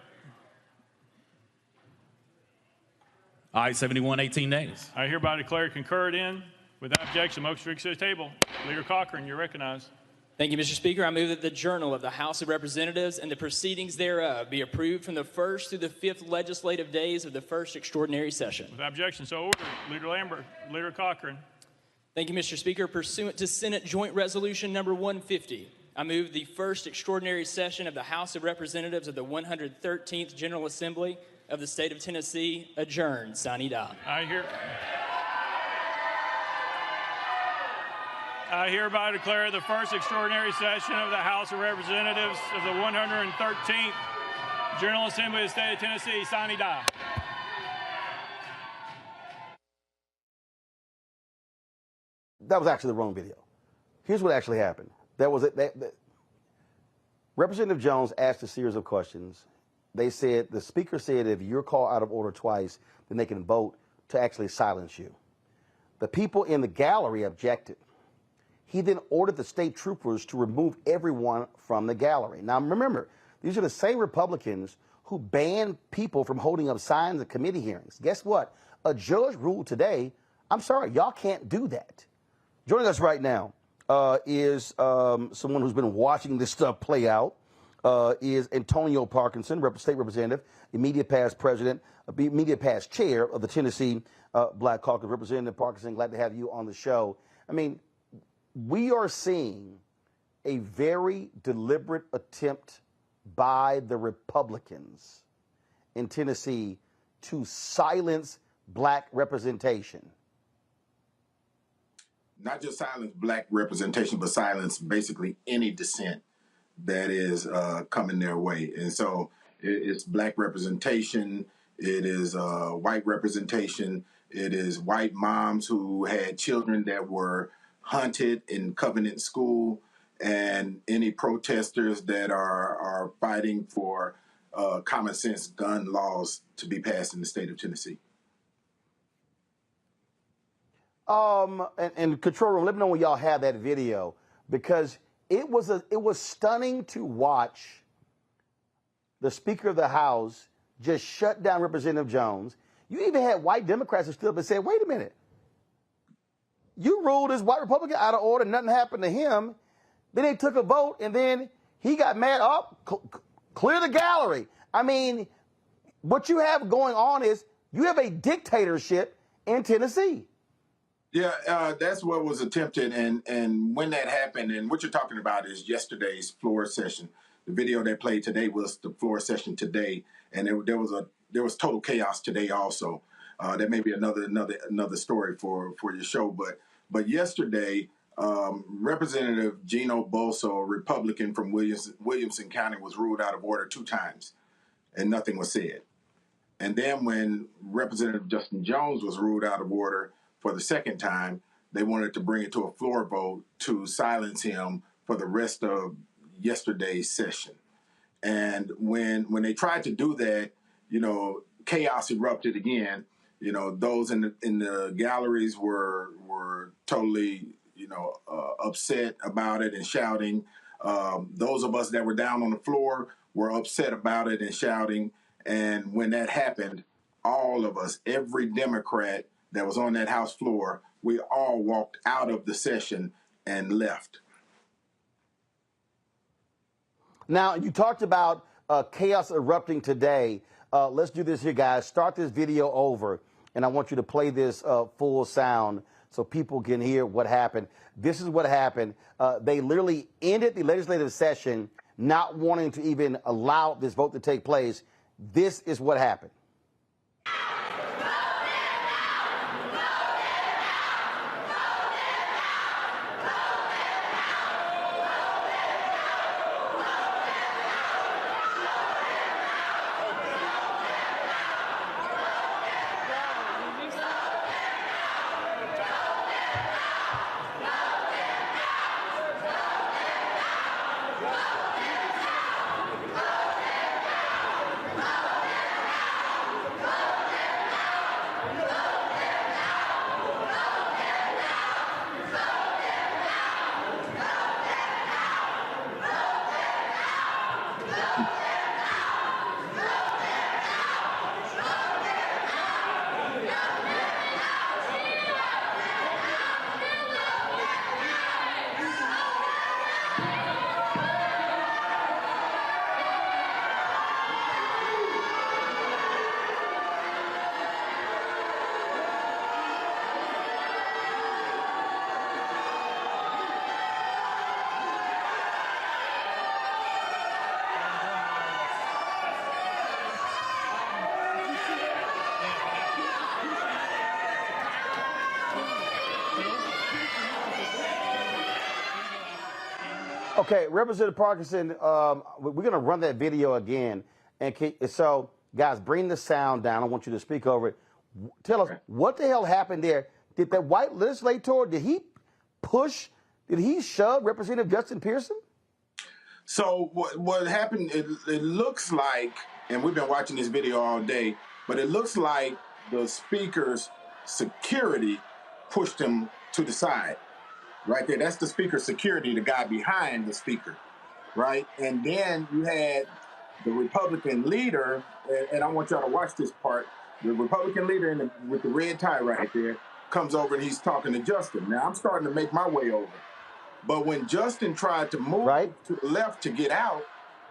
Speaker 14: Aye, 71, 18 nays.
Speaker 12: I hereby declare concurred in. Without objection, motion to recess table. Leader Cochran, you're recognized.
Speaker 17: Thank you, Mr. Speaker. I move that the Journal of the House of Representatives and the proceedings thereof be approved from the first through the fifth legislative days of the first extraordinary session.
Speaker 12: Without objection, so ordered. Leader Lambert, Leader Cochran.
Speaker 17: Thank you, Mr. Speaker. Pursuant to Senate Joint Resolution number 150, I move the first extraordinary session of the House of Representatives of the 113th General Assembly of the State of Tennessee adjourned. Sine die.
Speaker 12: I hereby declare the first extraordinary session of the House of Representatives of the 113th General Assembly of the State of Tennessee, sine die.
Speaker 1: That was actually the wrong video. Here's what actually happened. Representative Jones asked a series of questions. The speaker said if you're called out of order twice, then they can vote to actually silence you. The people in the gallery objected. He then ordered the state troopers to remove everyone from the gallery. Now remember, these are the same Republicans who banned people from holding up signs at committee hearings. Guess what? A judge ruled today, I'm sorry, y'all can't do that. Joining us right now is someone who's been watching this stuff play out, is Antonio Parkinson, State Representative, immediate past president, immediate past chair of the Tennessee Black Caucus. Representative Parkinson, glad to have you on the show. I mean, we are seeing a very deliberate attempt by the Republicans in Tennessee to silence black representation.
Speaker 18: Not just silence black representation, but silence basically any dissent that is coming their way. And so it's black representation, it is white representation, it is white moms who had children that were hunted in Covenant School, and any protesters that are fighting for common sense gun laws to be passed in the state of Tennessee.
Speaker 1: And control room, let me know when y'all have that video, because it was stunning to watch the Speaker of the House just shut down Representative Jones. You even had white Democrats who stood up and said, wait a minute. You ruled this white Republican out of order, nothing happened to him. Then they took a vote, and then he got mad. Clear the gallery. I mean, what you have going on is you have a dictatorship in Tennessee.
Speaker 18: Yeah, that's what was attempted, and when that happened, and what you're talking about is yesterday's floor session. The video they played today was the floor session today, and there was total chaos today also. That may be another story for your show, but yesterday, Representative Gino Bolso, a Republican from Williamson County, was ruled out of order 2 times, and nothing was said. And then when Representative Justin Jones was ruled out of order for the 2nd time, they wanted to bring it to a floor vote to silence him for the rest of yesterday's session. And when they tried to do that, chaos erupted again. Those in the galleries were totally, upset about it and shouting. Those of us that were down on the floor were upset about it and shouting. And when that happened, all of us, every Democrat that was on that House floor, we all walked out of the session and left.
Speaker 1: Now, you talked about chaos erupting today. Let's do this here, guys. Start this video over, and I want you to play this full sound so people can hear what happened. This is what happened. They literally ended the legislative session not wanting to even allow this vote to take place. This is what happened. Okay, Representative Parkinson, we're going to run that video again. And so, guys, bring the sound down. I want you to speak over it. Tell us, what the hell happened there? Did that white legislator, did he shove Representative Justin Pearson?
Speaker 18: So what happened, it looks like, and we've been watching this video all day, but it looks like the speaker's security pushed him to the side. Right there, that's the speaker's security, the guy behind the speaker, right? And then you had the Republican leader, and I want y'all to watch this part. The Republican leader with the red tie right there comes over and he's talking to Justin. Now, I'm starting to make my way over. But when Justin tried to move to the left to get out,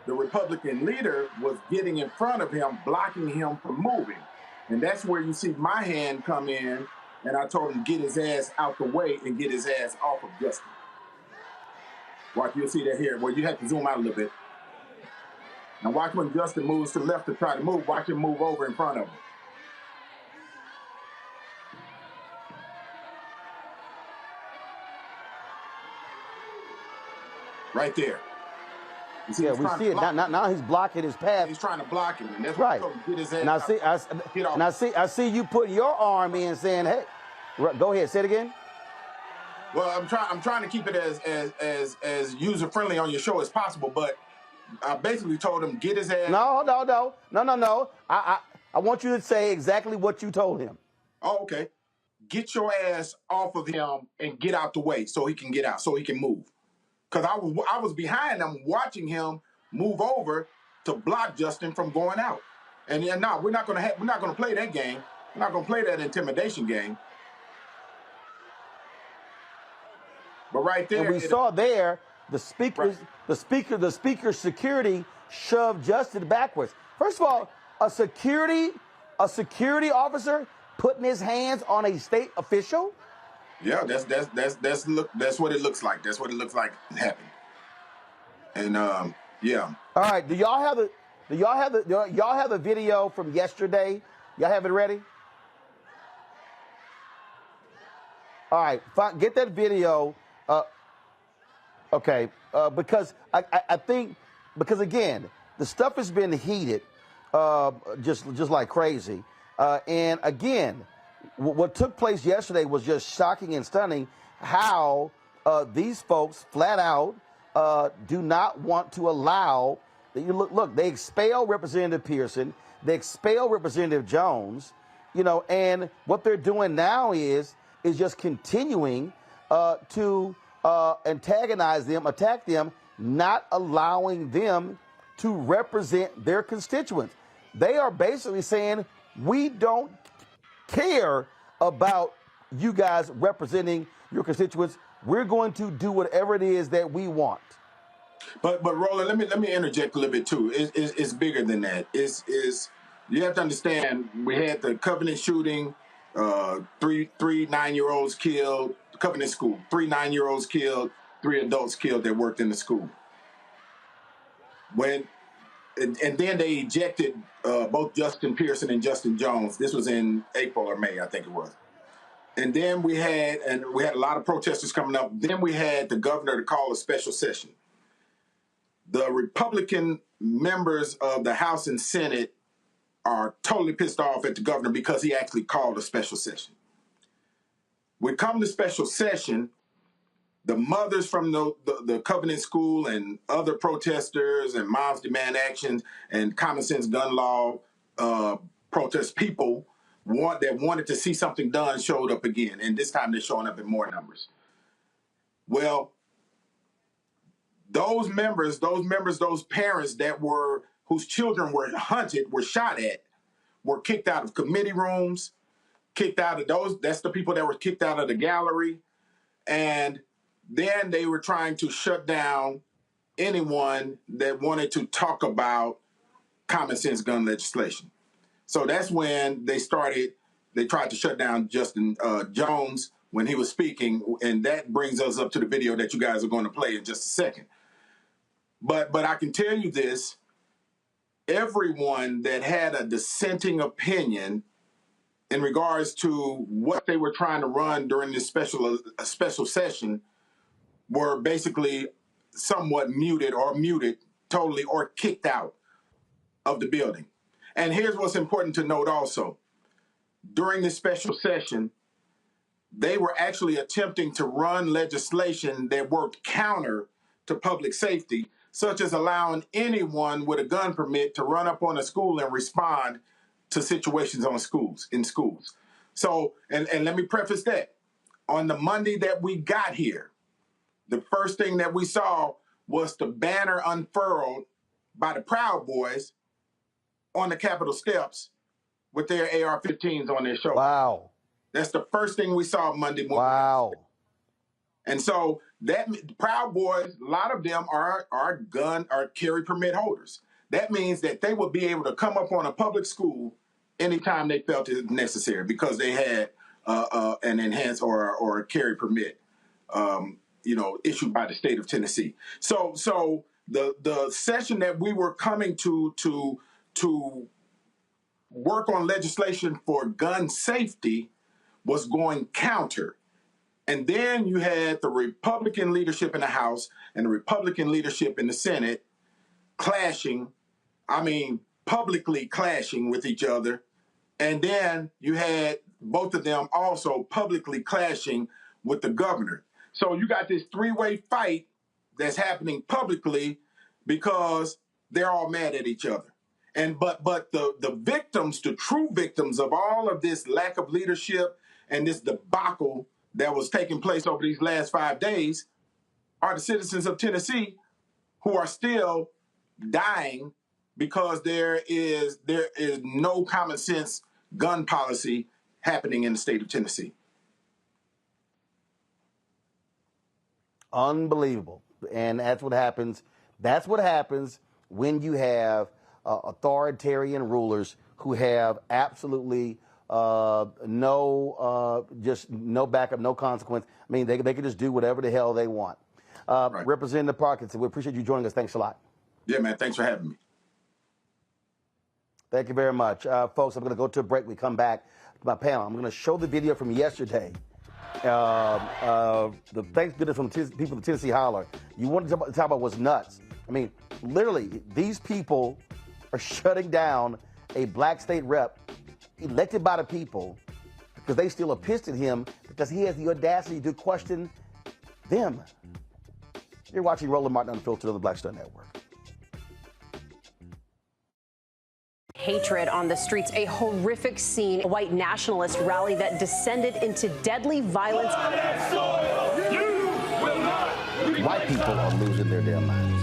Speaker 18: the Republican leader was getting in front of him, blocking him from moving. And that's where you see my hand come in. And I told him to get his ass out the way and get his ass off of Justin. Watch, you'll see that here. Well, you have to zoom out a little bit. Now watch when Justin moves to the left to try to move. Watch him move over in front of him. Right there. You see,
Speaker 1: yeah, we see it. Now he's blocking his path.
Speaker 18: He's trying to block him. And that's
Speaker 1: right.
Speaker 18: What get his ass
Speaker 1: and I see you put your arm in saying, hey, go ahead, say it again.
Speaker 18: Well, I'm trying to keep it as user friendly on your show as possible, but I basically told him get his ass.
Speaker 1: No. I want you to say exactly what you told him.
Speaker 18: Oh, okay. Get your ass off of him and get out the way so he can get out, so he can move. Because I was behind him watching him move over to block Justin from going out. And no, we're not going to play that game. We're not going to play that intimidation game. But right there,
Speaker 1: and we saw there the speaker's security shoved Justin backwards. First of all, a security officer putting his hands on a state official.
Speaker 18: Yeah, that's what it looks like. That's what it looks like happened. And yeah.
Speaker 1: All right, do y'all have the video from yesterday? Y'all have it ready? All right, fine, get that video. Okay, because I think because again the stuff has been heated, just like crazy, and again, what took place yesterday was just shocking and stunning. How these folks flat out do not want to allow. Look, they expel Representative Pearson, they expel Representative Jones, and what they're doing now is just continuing to antagonize them, attack them, not allowing them to represent their constituents. They are basically saying, we don't care about you guys representing your constituents. We're going to do whatever it is that we want.
Speaker 18: But Roland, let me interject a little bit too. It's bigger than that. You have to understand, we had the Covenant shooting, three 9-year-olds killed, Covenant school, 3 9-year-olds killed, 3 adults killed that worked in the school. And then they ejected both Justin Pearson and Justin Jones. This was in April or May, I think it was. And then we had a lot of protesters coming up. Then we had the governor to call a special session. The Republican members of the House and Senate are totally pissed off at the governor because he actually called a special session. We come to special session, the mothers from the Covenant School and other protesters and Moms Demand Action and Common Sense Gun Law protest people that wanted to see something done showed up again. And this time they're showing up in more numbers. Well, those parents whose children were hunted, were shot at, were kicked out of committee rooms, kicked out of those. That's the people that were kicked out of the gallery. And then they were trying to shut down anyone that wanted to talk about common sense gun legislation. So that's when they tried to shut down Justin Jones when he was speaking. And that brings us up to the video that you guys are going to play in just a second. But I can tell you this, everyone that had a dissenting opinion in regards to what they were trying to run during this special session were basically somewhat muted totally or kicked out of the building. And here's what's important to note also. During this special session, they were actually attempting to run legislation that worked counter to public safety, such as allowing anyone with a gun permit to run up on a school and respond to situations in schools. So, and let me preface that. On the Monday that we got here, the first thing that we saw was the banner unfurled by the Proud Boys on the Capitol steps with their AR-15s on their shoulders.
Speaker 1: Wow.
Speaker 18: That's the first thing we saw Monday morning.
Speaker 1: Wow.
Speaker 18: And so that Proud Boys, a lot of them are carry permit holders. That means that they will be able to come up on a public school anytime they felt it necessary because they had an enhanced or a carry permit, issued by the state of Tennessee. So the session that we were coming to work on legislation for gun safety was going counter. And then you had the Republican leadership in the House and the Republican leadership in the Senate publicly clashing with each other. And then you had both of them also publicly clashing with the governor. So you got this three-way fight that's happening publicly because they're all mad at each other. But the victims, the true victims of all of this lack of leadership and this debacle that was taking place over these last 5 days are the citizens of Tennessee who are still dying because there is no common sense gun policy happening in the state of Tennessee.
Speaker 1: Unbelievable. And that's what happens. That's what happens when you have authoritarian rulers who have absolutely no backup, no consequence. I mean, they can just do whatever the hell they want. Right. Representative Parkinson, we appreciate you joining us. Thanks a lot.
Speaker 18: Yeah, man. Thanks for having me.
Speaker 1: Thank you very much. Folks, I'm going to go to a break. We come back to my panel. I'm going to show the video from yesterday. The thanks goodness from people of the Tennessee Holler. You wanted to talk about what's nuts. I mean, literally, these people are shutting down a black state rep elected by the people because they still are pissed at him because he has the audacity to question them. You're watching Roland Martin Unfiltered on the Black Star Network.
Speaker 2: Hatred on the streets, a horrific scene, a white nationalist rally that descended into deadly violence.
Speaker 1: White people are losing their damn minds.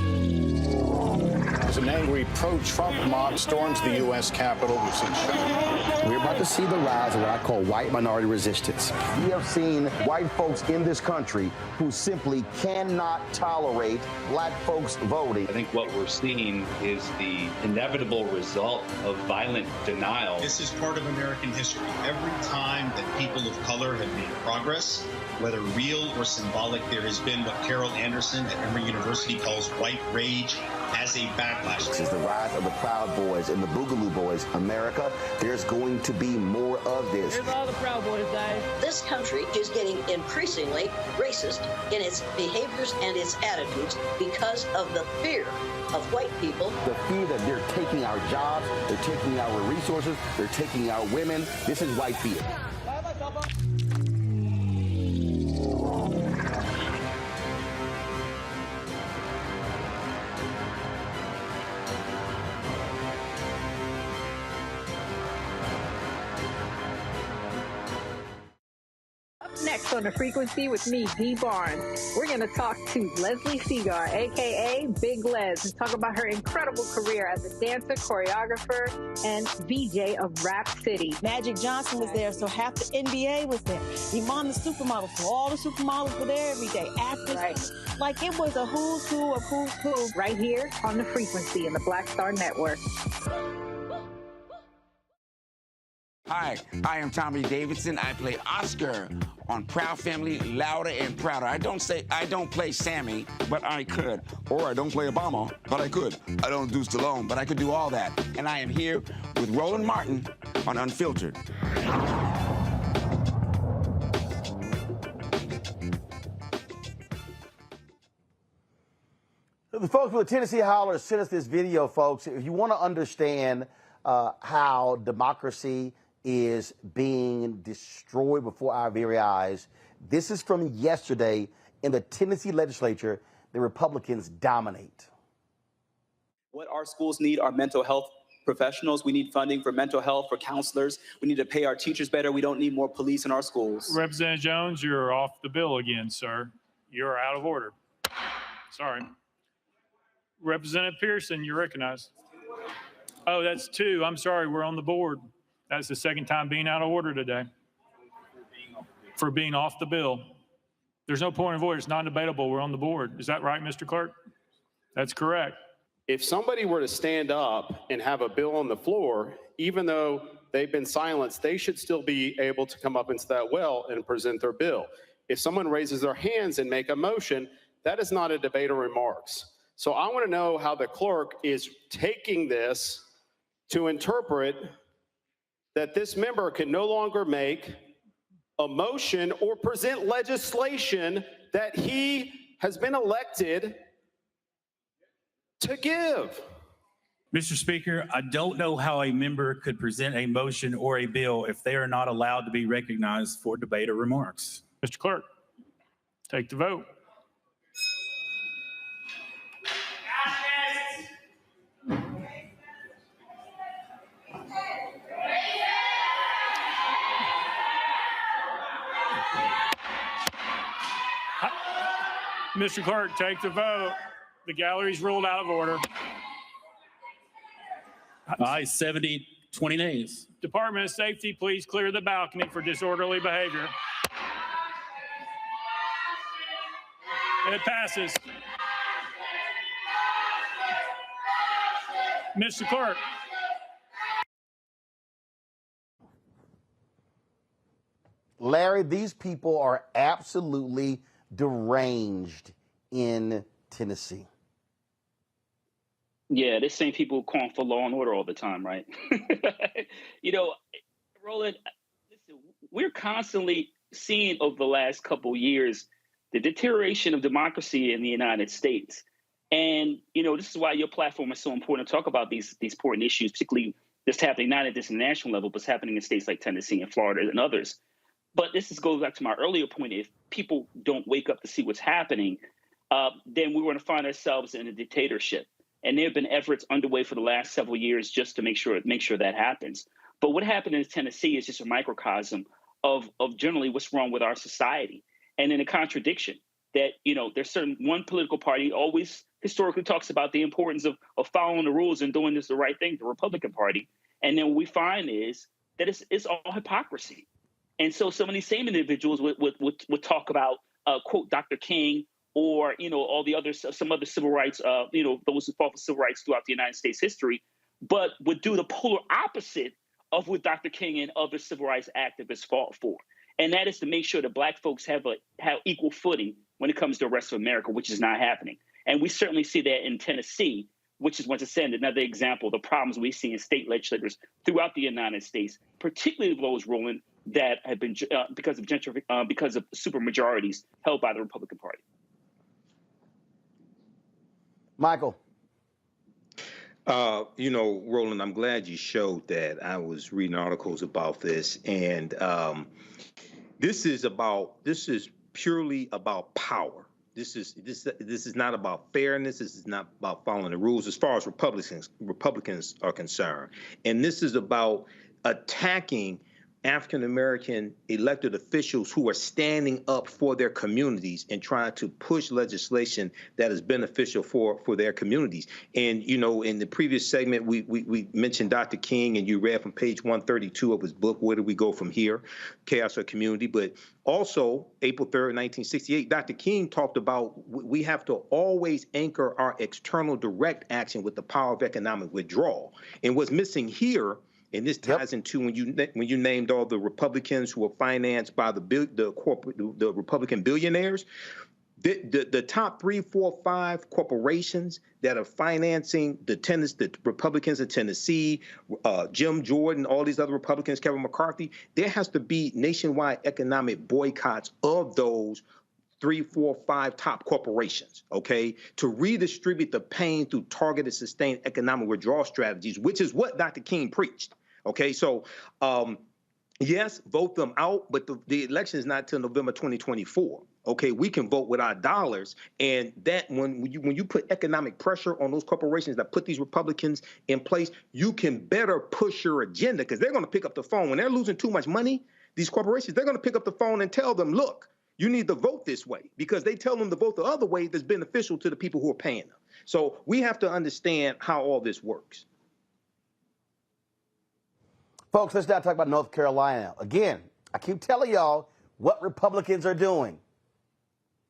Speaker 6: As an angry pro-Trump mob storms the U.S. Capitol, we've seen shooting.
Speaker 1: We're about to see the rise of what I call white minority resistance. We have seen white folks in this country who simply cannot tolerate black folks voting.
Speaker 8: I think what we're seeing is the inevitable result of violent denial.
Speaker 16: This is part of American history. Every time that people of color have made progress, whether real or symbolic, there has been what Carol Anderson at Emory University calls white rage as a backlash.
Speaker 1: This is the rise of the Proud Boys and the Boogaloo Boys. America, there's going to be more of this.
Speaker 19: Here's all the Proud Boys, guys.
Speaker 20: This country is getting increasingly racist in its behaviors and its attitudes because of the fear of white people.
Speaker 1: The fear that they're taking our jobs, they're taking our resources, they're taking our women. This is white fear.
Speaker 25: Next on The Frequency with me, Dee Barnes. We're going to talk to Leslie Segar, a.k.a. Big Les, and talk about her incredible career as a dancer, choreographer, and VJ of Rap City.
Speaker 28: Magic Johnson was there, so half the NBA was there. Iman the supermodel, so all the supermodels were there every day. Actors, right. Like it was a who's who of who's who.
Speaker 25: Right here on The Frequency in the Black Star Network.
Speaker 29: Hi, I am Tommy Davidson. I play Oscar on Proud Family, Louder and Prouder. I don't play Sammy, but I could. Or I don't play Obama, but I could. I don't do Stallone, but I could do all that. And I am here with Roland Martin on Unfiltered.
Speaker 1: The folks with the Tennessee Holler sent us this video, folks. If you want to understand how democracy is being destroyed before our very eyes. This is from yesterday in the Tennessee legislature. The Republicans dominate.
Speaker 13: What our schools need are mental health professionals. We need funding for mental health, for counselors. We need to pay our teachers better. We don't need more police in our schools.
Speaker 12: Representative Jones, you're off the bill again, sir. You're out of order. Sorry. Representative Pearson, you're recognized. Oh, that's two. I'm sorry. We're on the board. That's the second time being out of order today. For being off the bill. There's no point of order. It's non-debatable. We're on the board. Is that right, Mr. Clerk? That's correct.
Speaker 30: If somebody were to stand up and have a bill on the floor, even though they've been silenced, they should still be able to come up into that well and present their bill. If someone raises their hands and make a motion, that is not a debate or remarks. So I want to know how the clerk is taking this to interpret that this member can no longer make a motion or present legislation that he has been elected to give.
Speaker 14: Mr. Speaker, I don't know how a member could present a motion or a bill if they are not allowed to be recognized for debate or remarks.
Speaker 12: Mr. Clerk, take the vote. Mr. Clerk, take the vote. The gallery's ruled out of order.
Speaker 14: Aye, 70, 20 nays.
Speaker 12: Department of Safety, please clear the balcony for disorderly behavior. It passes. Mr. Clerk.
Speaker 1: Larry, these people are absolutely deranged in Tennessee.
Speaker 3: Yeah, the same people calling for law and order all the time, right? You know, Roland, listen, we're constantly seeing over the last couple of years the deterioration of democracy in the United States. And, you know, this is why your platform is so important to talk about these important issues, particularly that's happening not at this national level, but it's happening in states like Tennessee and Florida and others. But goes back to my earlier point. If people don't wake up to see what's happening, then we're going to find ourselves in a dictatorship. And there have been efforts underway for the last several years just to make sure that happens. But what happened in Tennessee is just a microcosm of generally what's wrong with our society. And then a contradiction that, you know, there's one political party always historically talks about the importance of following the rules and doing the right thing, the Republican Party. And then what we find is that it's all hypocrisy. And so some of these same individuals would talk about, quote, Dr. King, or, you know, all the others, some other civil rights, you know, those who fought for civil rights throughout the United States history, but would do the polar opposite of what Dr. King and other civil rights activists fought for. And that is to make sure that Black folks have equal footing when it comes to the rest of America, which is not happening. And we certainly see that in Tennessee, which is, once again, another example of the problems we see in state legislators throughout the United States, particularly those, Roland, that have been because of supermajorities held by the Republican Party.
Speaker 1: Michael.
Speaker 5: You know, Roland, I'm glad you showed that. I was reading articles about this, and this is purely about power. This is not about fairness. This is not about following the rules as far as Republicans are concerned. And this is about attacking African-American elected officials who are standing up for their communities and trying to push legislation that is beneficial for their communities. And, you know, in the previous segment, we mentioned Dr. King, and you read from page 132 of his book, Where Do We Go From Here? Chaos or Community. But also, April 3rd, 1968, Dr. King talked about we have to always anchor our external direct action with the power of economic withdrawal. And what's missing here, and this ties into when you named all the Republicans who were financed by the Republican billionaires, the top 3, 4, 5 corporations that are financing the Republicans in Tennessee, Jim Jordan, all these other Republicans, Kevin McCarthy. There has to be nationwide economic boycotts of those 3, 4, 5 top corporations, okay, to redistribute the pain through targeted, sustained economic withdrawal strategies, which is what Dr. King preached. Okay, so yes, vote them out, but the election is not till November 2024. Okay, we can vote with our dollars, and that when you put economic pressure on those corporations that put these Republicans in place, you can better push your agenda, because they're going to pick up the phone when they're losing too much money. These corporations, they're going to pick up the phone and tell them, look, you need to vote this way, because they tell them to vote the other way that's beneficial to the people who are paying them. So we have to understand how all this works.
Speaker 1: Folks, let's now talk about North Carolina. Again, I keep telling y'all what Republicans are doing.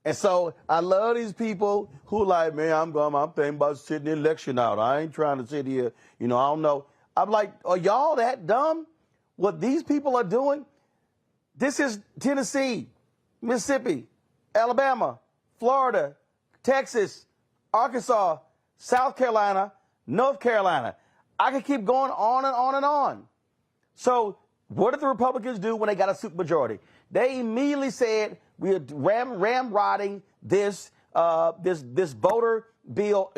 Speaker 1: And so I love these people who like, man, I'm thinking about sitting the election out. I ain't trying to sit here. You know, I don't know. I'm like, are y'all that dumb? What these people are doing? This is Tennessee, Mississippi, Alabama, Florida, Texas, Arkansas, South Carolina, North Carolina. I could keep going on and on and on. So what did the Republicans do when they got a supermajority? They immediately said we are ramrodding this voter bill,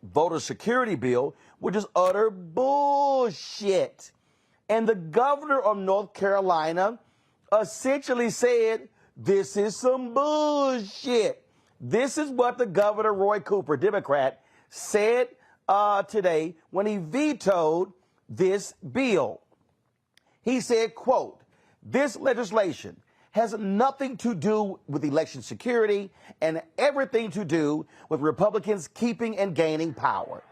Speaker 1: voter security bill, which is utter bullshit. And the governor of North Carolina essentially said, this is some bullshit. This is what the governor, Roy Cooper, Democrat, said today when he vetoed this bill. He said, quote, this legislation has nothing to do with election security and everything to do with Republicans keeping and gaining power.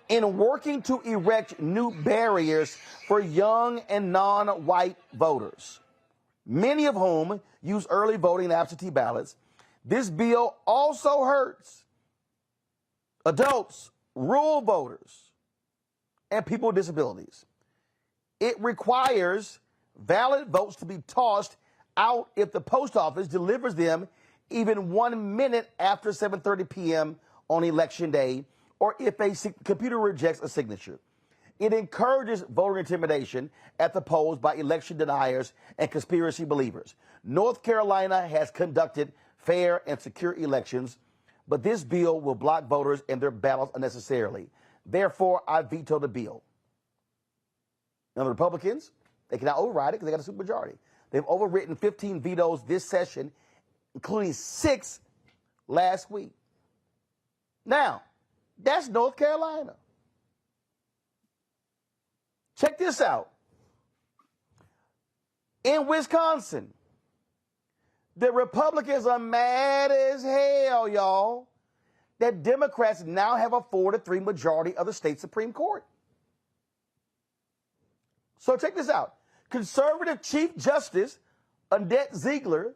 Speaker 1: in working to erect new barriers for young and non-white voters, many of whom use early voting and absentee ballots. This bill also hurts adults, rural voters, and people with disabilities. It requires valid votes to be tossed out if the post office delivers them even 1 minute after 7:30 p.m. on election day, or if a computer rejects a signature. It encourages voter intimidation at the polls by election deniers and conspiracy believers. North Carolina has conducted fair and secure elections, but this bill will block voters and their ballots unnecessarily. Therefore, I veto the bill. Now, the Republicans, they cannot override it because they got a supermajority. They've overwritten 15 vetoes this session, including 6 last week. Now, that's North Carolina. Check this out. In Wisconsin, the Republicans are mad as hell, y'all, that Democrats now have a 4-3 majority of the state Supreme Court. So check this out. Conservative Chief Justice Annette Ziegler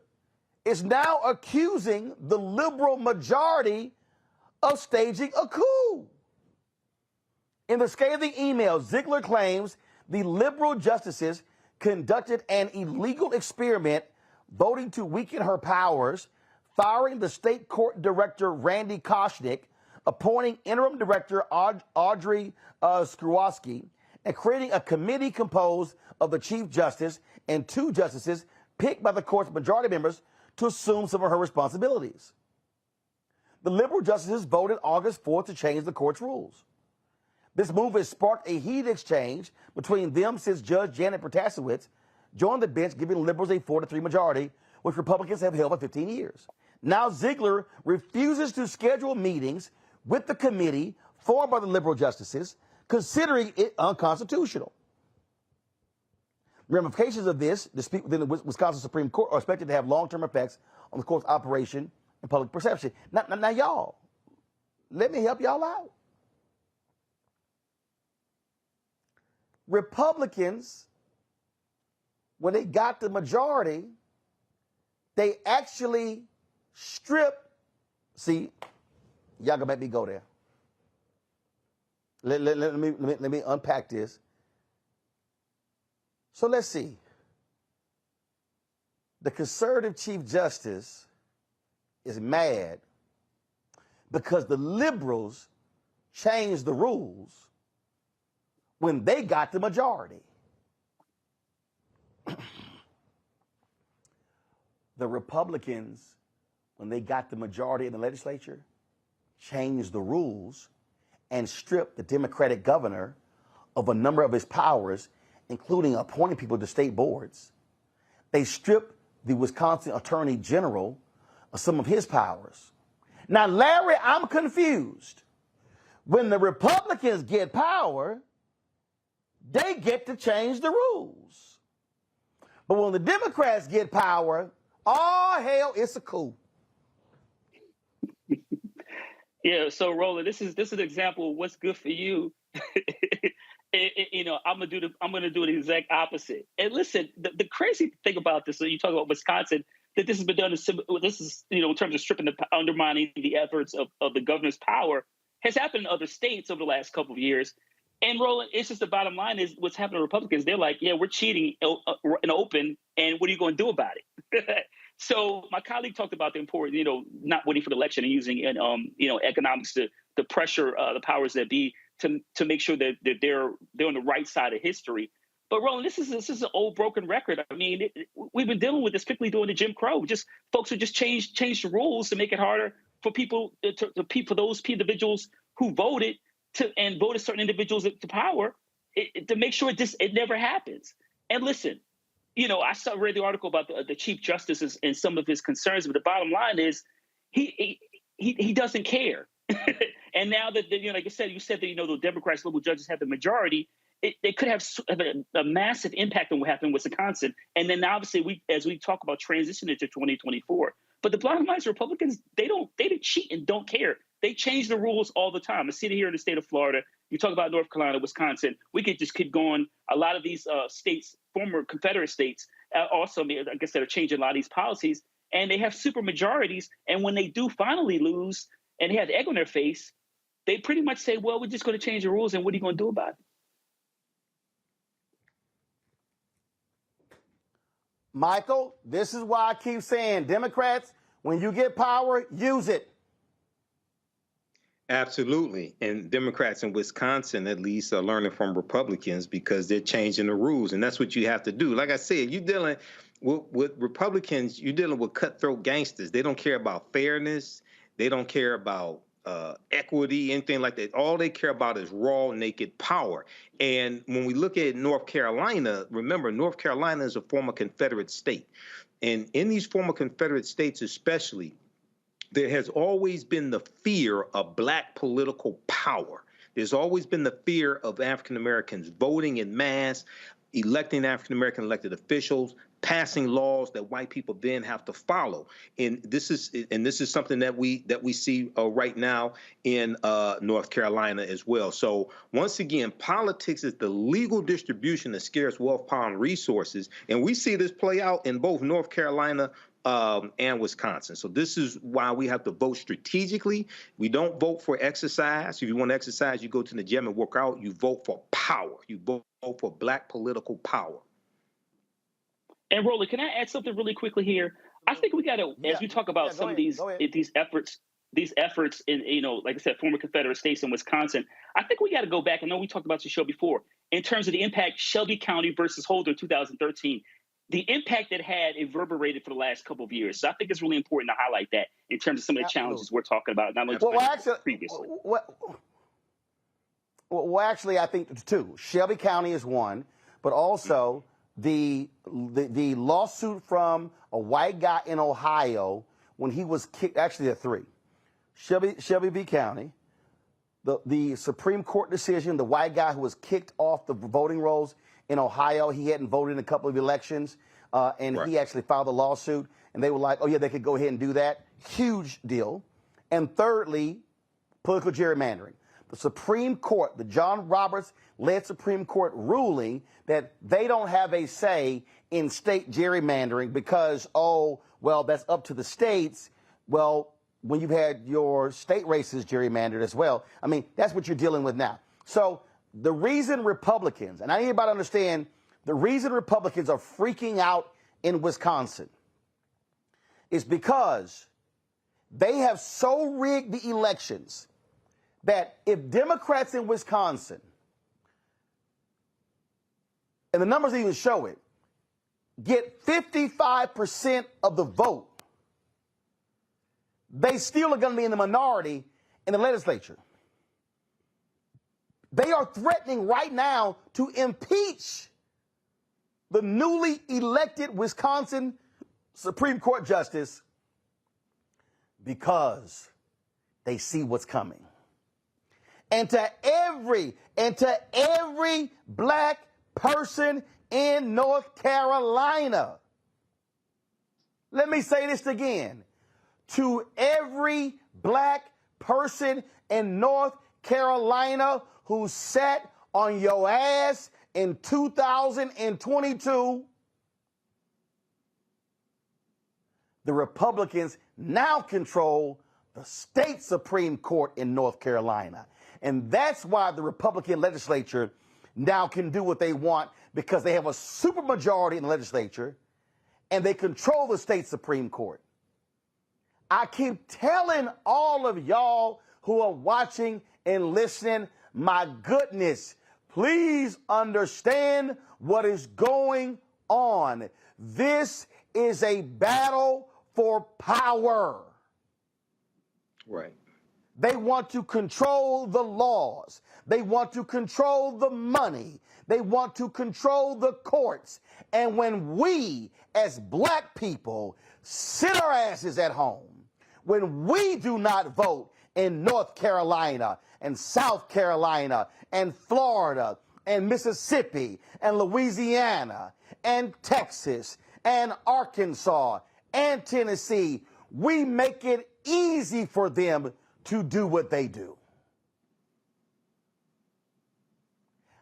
Speaker 1: is now accusing the liberal majority of staging a coup. In the scathing email, Ziegler claims the liberal justices conducted an illegal experiment, voting to weaken her powers, firing the state court director Randy Koshnick, appointing interim director Audrey Skruwski, and creating a committee composed of the Chief Justice and 2 justices picked by the court's majority members to assume some of her responsibilities. The liberal justices voted August 4th to change the court's rules. This move has sparked a heated exchange between them since Judge Janet Protasewicz joined the bench, giving liberals a 4-3 majority, which Republicans have held for 15 years. Now Ziegler refuses to schedule meetings with the committee formed by the liberal justices, considering it unconstitutional. Ramifications of this dispute within the Wisconsin Supreme Court are expected to have long-term effects on the court's operation and public perception. Now, y'all, let me help y'all out. Republicans, when they got the majority, they actually stripped. See, y'all gonna make me go there. Let me unpack this. So let's see. The conservative Chief Justice is mad because the liberals changed the rules when they got the majority. The Republicans, when they got the majority in the legislature, changed the rules and stripped the Democratic governor of a number of his powers, including appointing people to state boards. They stripped the Wisconsin Attorney General of some of his powers. Now, Larry, I'm confused. When the Republicans get power, they get to change the rules. But when the Democrats get power, oh, hell, it's a coup.
Speaker 3: Yeah, so Roland, this is an example of what's good for you. I'm gonna do the exact opposite. And listen, the crazy thing about this, so you talk about Wisconsin, that this has been done. This is in terms of undermining the efforts of the governor's power, has happened in other states over the last couple of years. And Roland, it's just the bottom line is what's happening to Republicans. They're like, yeah, we're cheating in open, and what are you going to do about it? So my colleague talked about the importance, not waiting for the election and using, economics to pressure the powers that be to make sure that they're on the right side of history. But Roland, this is an old broken record. I mean, we've been dealing with this strictly during the Jim Crow. Just folks who just change the rules to make it harder for people for those individuals who voted and voted certain individuals to power to make sure it never happens. And listen, I read the article about the Chief Justice and some of his concerns, but the bottom line is he doesn't care. And now that like you said that the Democrats, liberal judges have the majority, it could have a massive impact on what happened in Wisconsin. And then obviously as we talk about transitioning to 2024. But the bottom line is Republicans, they cheat and don't care. They change the rules all the time. I see it here in the state of Florida. You talk about North Carolina, Wisconsin. We could just keep going. A lot of these states, former Confederate states, also, I guess, that are changing a lot of these policies, and they have super majorities. And when they do finally lose and they have egg on their face, they pretty much say, well, we're just going to change the rules, and what are you going to do about it?
Speaker 1: Michael, this is why I keep saying, Democrats, when you get power, use it.
Speaker 4: Absolutely. And Democrats in Wisconsin, at least, are learning from Republicans because they're changing the rules. And that's what you have to do. Like I said, you're dealing with Republicans, you're dealing with cutthroat gangsters. They don't care about fairness. They don't care about equity, anything like that. All they care about is raw, naked power. And when we look at North Carolina, remember, North Carolina is a former Confederate state. And in these former Confederate states especially, there has always been the fear of black political power. There's always been the fear of African Americans voting in mass, electing African American elected officials, passing laws that white people then have to follow. And this is something that we see right now in North Carolina as well. So once again, politics is the legal distribution of scarce wealth, power, and resources, and we see this play out in both North Carolina and Wisconsin. So this is why we have to vote strategically. We don't vote for exercise. If you want to exercise, you go to the gym and work out. You vote for power. You vote for black political power.
Speaker 3: And Roland, can I add something really quickly here? I think we got to, as we talk about some of these efforts in, like I said, former Confederate states in Wisconsin, I think we got to go back. I know we talked about your show before in terms of the impact Shelby County versus Holder 2013. The impact it had reverberated for the last couple of years. So I think it's really important to highlight that in terms of some of the challenges we're talking about, not only previously.
Speaker 1: Well, actually, I think two. Shelby County is one, but also the lawsuit from a white guy in Ohio when he was kicked. Actually, there are three. Shelby v. County, the Supreme Court decision, the white guy who was kicked off the voting rolls in Ohio. He hadn't voted in a couple of elections, and he actually filed a lawsuit, and they were like, oh, yeah, they could go ahead and do that. Huge deal. And thirdly, political gerrymandering. The Supreme Court, the John Roberts-led Supreme Court ruling that they don't have a say in state gerrymandering because, oh, well, that's up to the states. Well, when you've had your state races gerrymandered as well, I mean, that's what you're dealing with now. So the reason Republicans, and I need everybody to understand, the reason Republicans are freaking out in Wisconsin is because they have so rigged the elections that if Democrats in Wisconsin, and the numbers even show it, get 55% of the vote, they still are going to be in the minority in the legislature. They are threatening right now to impeach the newly elected Wisconsin Supreme Court justice because they see what's coming. And to every black person in North Carolina, let me say this again, to every black person in North Carolina who sat on your ass in 2022, the Republicans now control the state Supreme Court in North Carolina. And that's why the Republican legislature now can do what they want, because they have a supermajority in the legislature and they control the state Supreme Court. I keep telling all of y'all who are watching and listening, my goodness, please understand what is going on. This is a battle for power.
Speaker 4: Right.
Speaker 1: They want to control the laws. They want to control the money. They want to control the courts. And when we, as black people, sit our asses at home, when we do not vote in North Carolina and South Carolina and Florida and Mississippi and Louisiana and Texas and Arkansas and Tennessee, we make it easy for them to do what they do.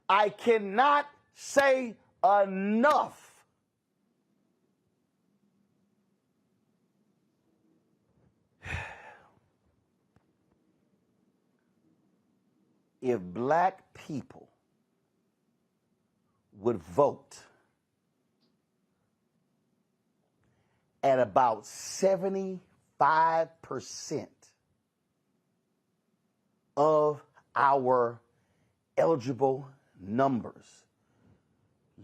Speaker 1: I cannot say enough if black people would vote at about 75% of our eligible numbers.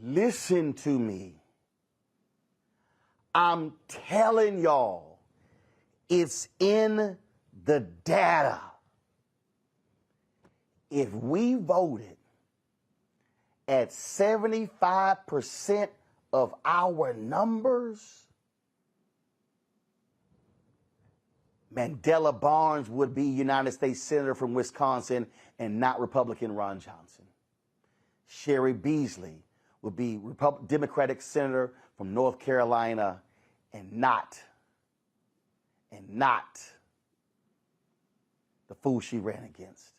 Speaker 1: Listen to me. I'm telling y'all, it's in the data. If we voted at 75% of our numbers, Mandela Barnes would be United States Senator from Wisconsin and not Republican Ron Johnson. Sherry Beasley would be Democratic Senator from North Carolina and not the fool she ran against.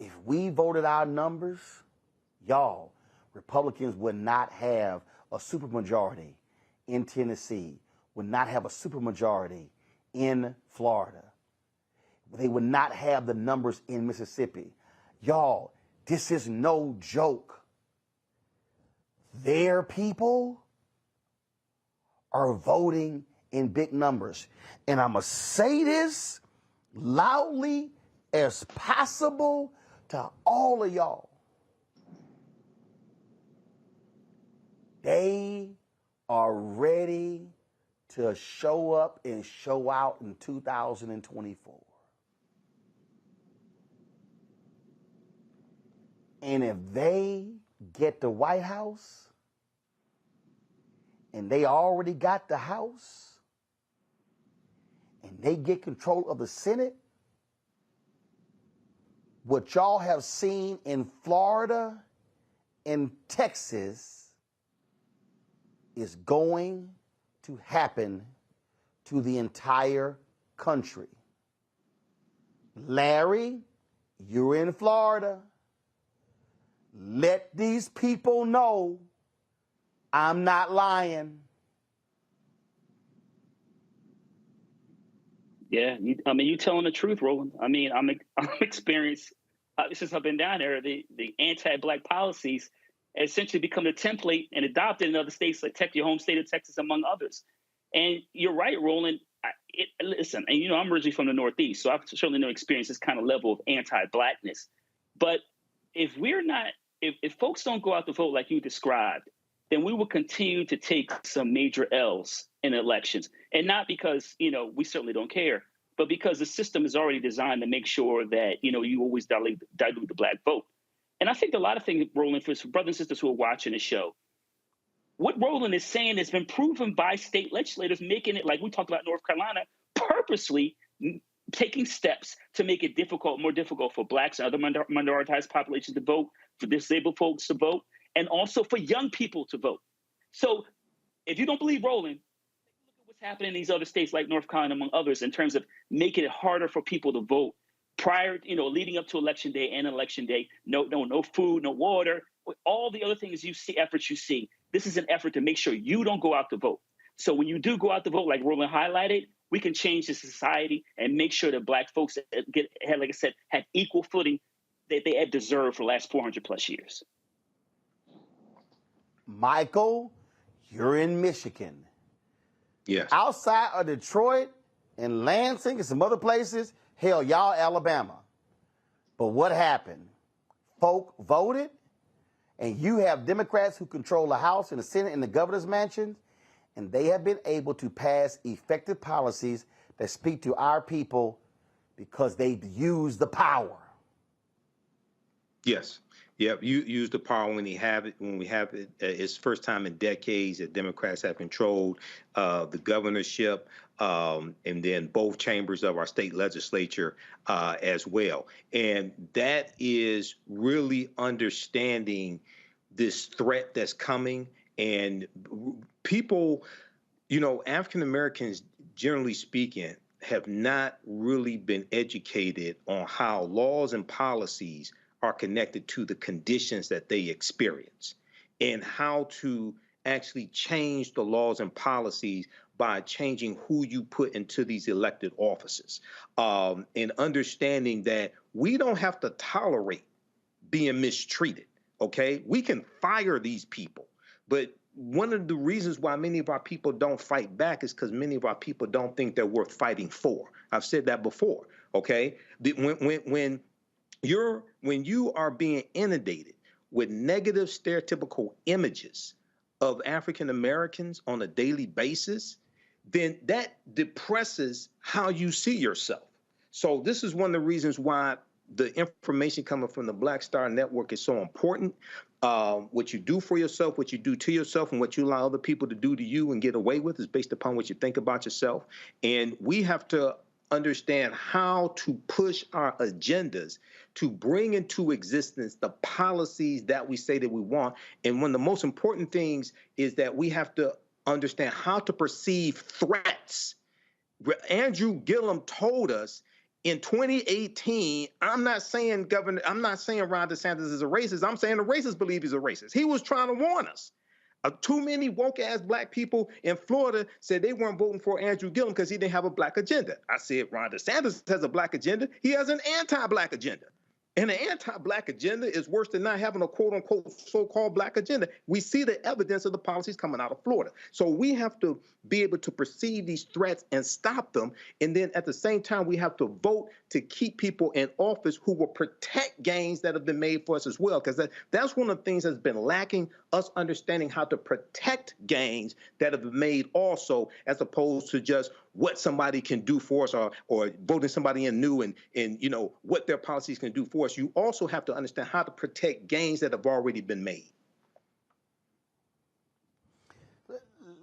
Speaker 1: If we voted our numbers, y'all, Republicans would not have a supermajority in Tennessee, would not have a supermajority in Florida. They would not have the numbers in Mississippi. Y'all, this is no joke. Their people are voting in big numbers. And I'm going to say this loudly as possible to all of y'all. They are ready to show up and show out in 2024. And if they get the White House, and they already got the House, and they get control of the Senate, what y'all have seen in Florida and Texas is going to happen to the entire country. Larry, you're in Florida. Let these people know I'm not lying.
Speaker 3: Yeah, you're telling the truth, Roland. I'm experienced since I've been down there. The anti-black policies essentially become the template and adopted in other states like your home state of Texas, among others. And you're right, Roland. Listen, and I'm originally from the Northeast, so I've certainly no experience this kind of level of anti-blackness. But if folks don't go out to vote like you described, then we will continue to take some major L's in elections. And not because, we certainly don't care, but because the system is already designed to make sure that, you always dilute the black vote. And I think a lot of things, Roland, for brothers and sisters who are watching the show, what Roland is saying has been proven by state legislators, making it, like we talked about North Carolina, purposely taking steps to make it more difficult for blacks and other minoritized populations to vote, for disabled folks to vote, and also for young people to vote. So if you don't believe Roland, look at what's happening in these other states like North Carolina, among others, in terms of making it harder for people to vote prior, leading up to election day and election day. No food, no water, all the other things efforts you see. This is an effort to make sure you don't go out to vote. So when you do go out to vote, like Roland highlighted, we can change the society and make sure that black folks have equal footing that they have deserved for the last 400 plus years.
Speaker 1: Michael, you're in Michigan.
Speaker 4: Yes.
Speaker 1: Outside of Detroit and Lansing and some other places, hell, y'all Alabama. But what happened? Folk voted, and you have Democrats who control the House and the Senate and the governor's mansions, and they have been able to pass effective policies that speak to our people because they've used the power.
Speaker 4: Yes. Yep. You use the power when we have it. It's first time in decades that Democrats have controlled the governorship and then both chambers of our state legislature as well. And that is really understanding this threat that's coming. And people, African Americans, generally speaking, have not really been educated on how laws and policies are connected to the conditions that they experience and how to actually change the laws and policies by changing who you put into these elected offices, and understanding that we don't have to tolerate being mistreated, okay? We can fire these people, but one of the reasons why many of our people don't fight back is because many of our people don't think they're worth fighting for. I've said that before, okay? When you are being inundated with negative stereotypical images of African Americans on a daily basis, then that depresses how you see yourself. So this is one of the reasons why the information coming from the Black Star Network is so important. What you do for yourself, what you do to yourself, and what you allow other people to do to you and get away with is based upon what you think about yourself. And we have to understand how to push our agendas to bring into existence the policies that we say that we want. And one of the most important things is that we have to understand how to perceive threats. Andrew Gillum told us in 2018, I'm not saying Ron DeSantis is a racist. I'm saying the racists believe he's a racist. He was trying to warn us. Too many woke-ass black people in Florida said they weren't voting for Andrew Gillum because he didn't have a black agenda. I said Ron DeSantis has a black agenda. He has an anti-black agenda. And an anti-black agenda is worse than not having a quote-unquote so-called black agenda. We see the evidence of the policies coming out of Florida. So we have to be able to perceive these threats and stop them. And then at the same time, we have to vote to keep people in office who will protect gains that have been made for us as well. Because that's one of the things that's been lacking, us understanding how to protect gains that have been made also, as opposed to just what somebody can do for us or voting somebody in new and you know what their policies can do for us. You also have to understand how to protect gains that have already been made.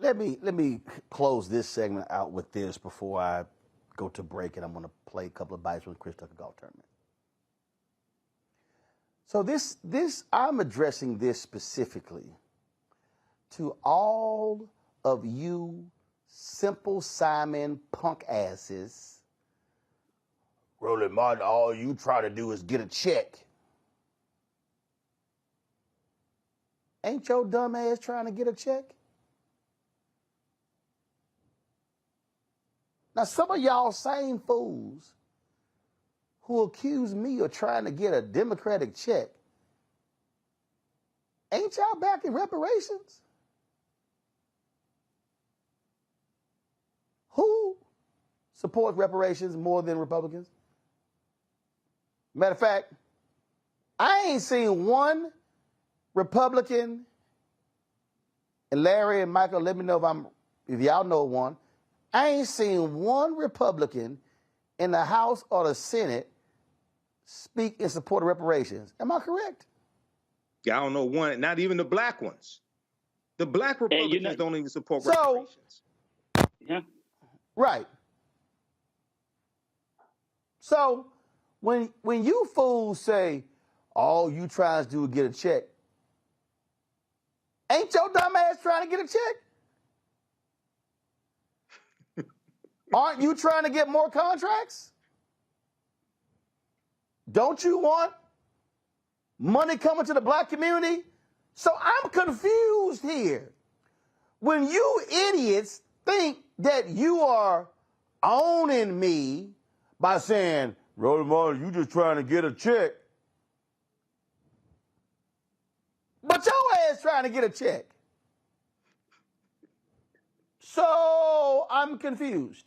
Speaker 1: Let me close this segment out with this before I go to break, and I'm going to play a couple of bites from the Chris Tucker Golf Tournament. So this I'm addressing this specifically to all of you Simple Simon punk asses. Roland Martin, all you try to do is get a check. Ain't your dumb ass trying to get a check? Now, some of y'all same fools who accuse me of trying to get a Democratic check, ain't y'all backing reparations? Who supports reparations more than Republicans? Matter of fact, I ain't seen one Republican, and Larry and Michael, let me know if y'all know one. I ain't seen one Republican in the House or the Senate speak in support of reparations. Am I correct?
Speaker 4: Yeah, I don't know one, not even the black ones. The black Republicans don't even support reparations.
Speaker 3: Yeah.
Speaker 1: Right. So when you fools say, all you trying to do is get a check, ain't your dumb ass trying to get a check? Aren't you trying to get more contracts? Don't you want money coming to the black community? So I'm confused here. When you idiots think that you are owning me by saying, Roland Martin, you just trying to get a check. But your ass trying to get a check. So I'm confused.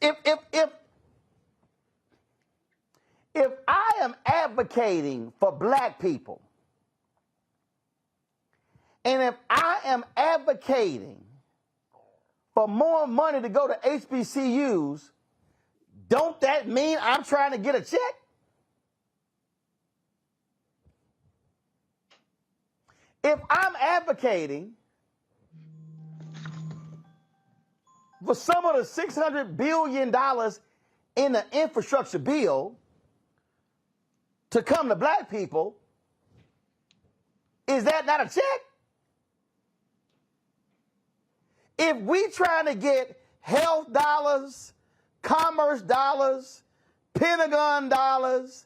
Speaker 1: If I am advocating for black people, and if I am advocating for more money to go to HBCUs, don't that mean I'm trying to get a check? If I'm advocating for some of the $600 billion in the infrastructure bill to come to black people, is that not a check? If we trying to get health dollars, commerce dollars, Pentagon dollars,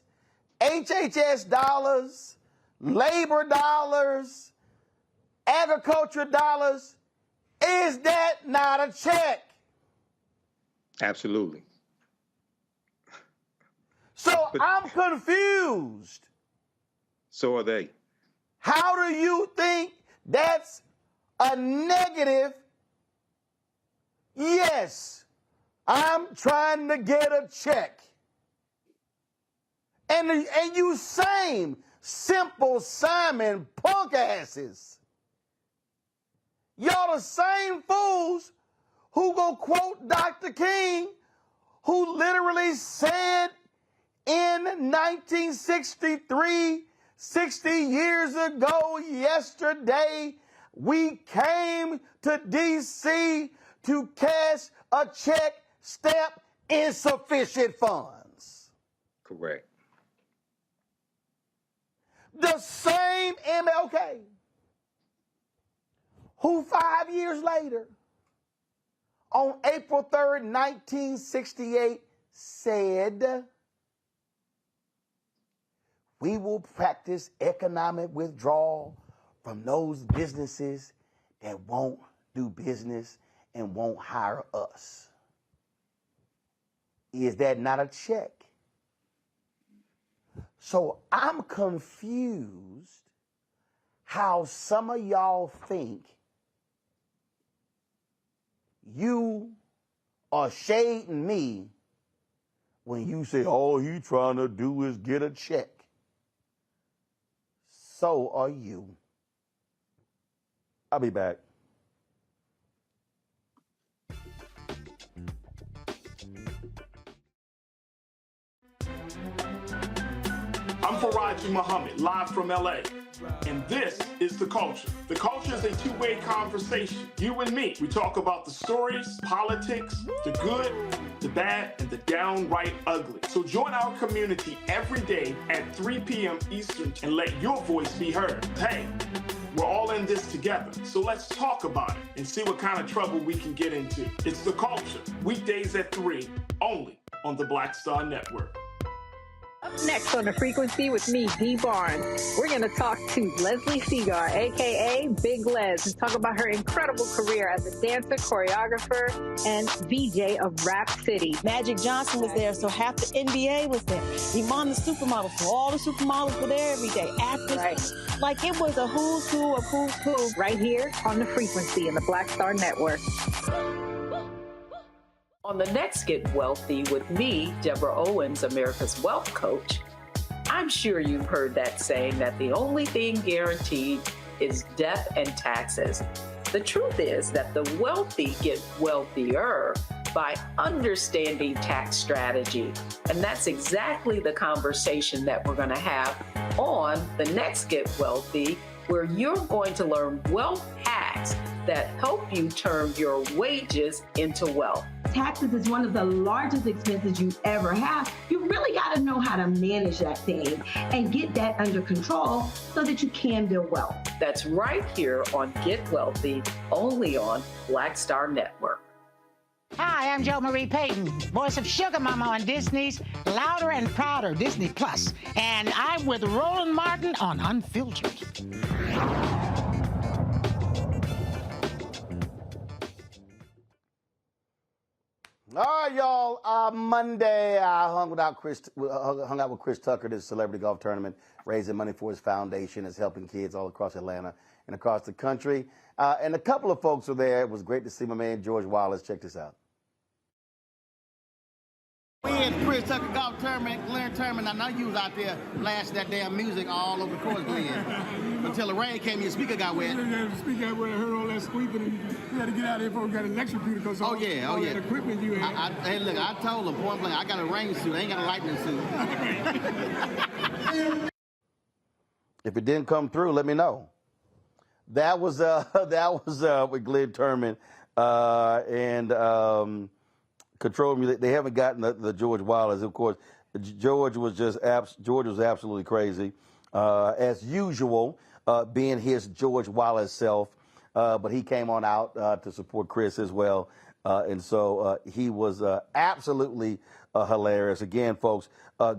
Speaker 1: HHS dollars, labor dollars, agriculture dollars. Is that not a check?
Speaker 4: Absolutely.
Speaker 1: So I'm confused.
Speaker 4: So are they.
Speaker 1: How do you think that's a negative? Yes, I'm trying to get a check. And you same simple Simon punk asses. Y'all the same fools who go quote Dr. King, who literally said in 1963, 60 years ago yesterday, we came to D.C. to cash a check, stamp insufficient funds.
Speaker 4: Correct.
Speaker 1: The same MLK who 5 years later, on April 3rd, 1968, said, we will practice economic withdrawal from those businesses that won't do business and won't hire us. Is that not a check? So I'm confused how some of y'all think you are shading me when you say all he trying to do is get a check. So are you. I'll be back.
Speaker 7: I'm Faraji Muhammad, live from LA. And this is The Culture. The Culture is a two-way conversation. You and me. We talk about the stories, politics, the good, the bad, and the downright ugly. So join our community every day at 3 p.m. Eastern and let your voice be heard. Hey, we're all in this together. So let's talk about it and see what kind of trouble we can get into. It's The Culture, weekdays at 3, only on the Black Star Network.
Speaker 25: Up next on The Frequency with me, Dee Barnes, we're going to talk to Leslie Segar, a.k.a. Big Les, and talk about her incredible career as a dancer, choreographer, and VJ of Rap City.
Speaker 28: Magic Johnson was there, so half the NBA was there. Iman the supermodel, so all the supermodels were there every day. Actors, right. Like it was a who's who of who's who.
Speaker 25: Right here on The Frequency in the Black Star Network.
Speaker 9: On the next Get Wealthy with me, Deborah Owens, America's Wealth Coach, I'm sure you've heard that saying that the only thing guaranteed is death and taxes. The truth is that the wealthy get wealthier by understanding tax strategy. And that's exactly the conversation that we're going to have on the next Get Wealthy, where you're going to learn wealth hacks that help you turn your wages into wealth.
Speaker 10: Taxes is one of the largest expenses you ever have. You really got to know how to manage that thing and get that under control so that you can build wealth.
Speaker 9: That's right here on Get Wealthy, only on Black Star Network.
Speaker 19: Hi, I'm Jo Marie Payton, voice of Sugar Mama on Disney's Louder and Prouder Disney Plus, and I'm with Roland Martin on Unfiltered.
Speaker 1: All right, y'all. Monday, I hung out with Chris Tucker, this celebrity golf tournament, raising money for his foundation. It's helping kids all across Atlanta and across the country. And a couple of folks were there. It was great to see my man George Wallace. Check this out.
Speaker 21: We in Chris Tucker golf tournament, Glenn tournament. I know you was out there blasting that damn music all over the course, Glenn. Until the rain came, your speaker got wet.
Speaker 22: Yeah, the speaker got wet. I heard all that squeaking, and we had to get out of here before we got an electrocuted because all that equipment you had.
Speaker 21: Hey, look, I told him point blank, I got a rain suit. I ain't got a lightning suit.
Speaker 1: If it didn't come through, let me know. That was with Glenn Turman and Control Music. They haven't gotten the George Wallace, of course. George was absolutely crazy, as usual, being his George Wallace self. But he came on out to support Chris as well. And so he was absolutely hilarious. Again, folks,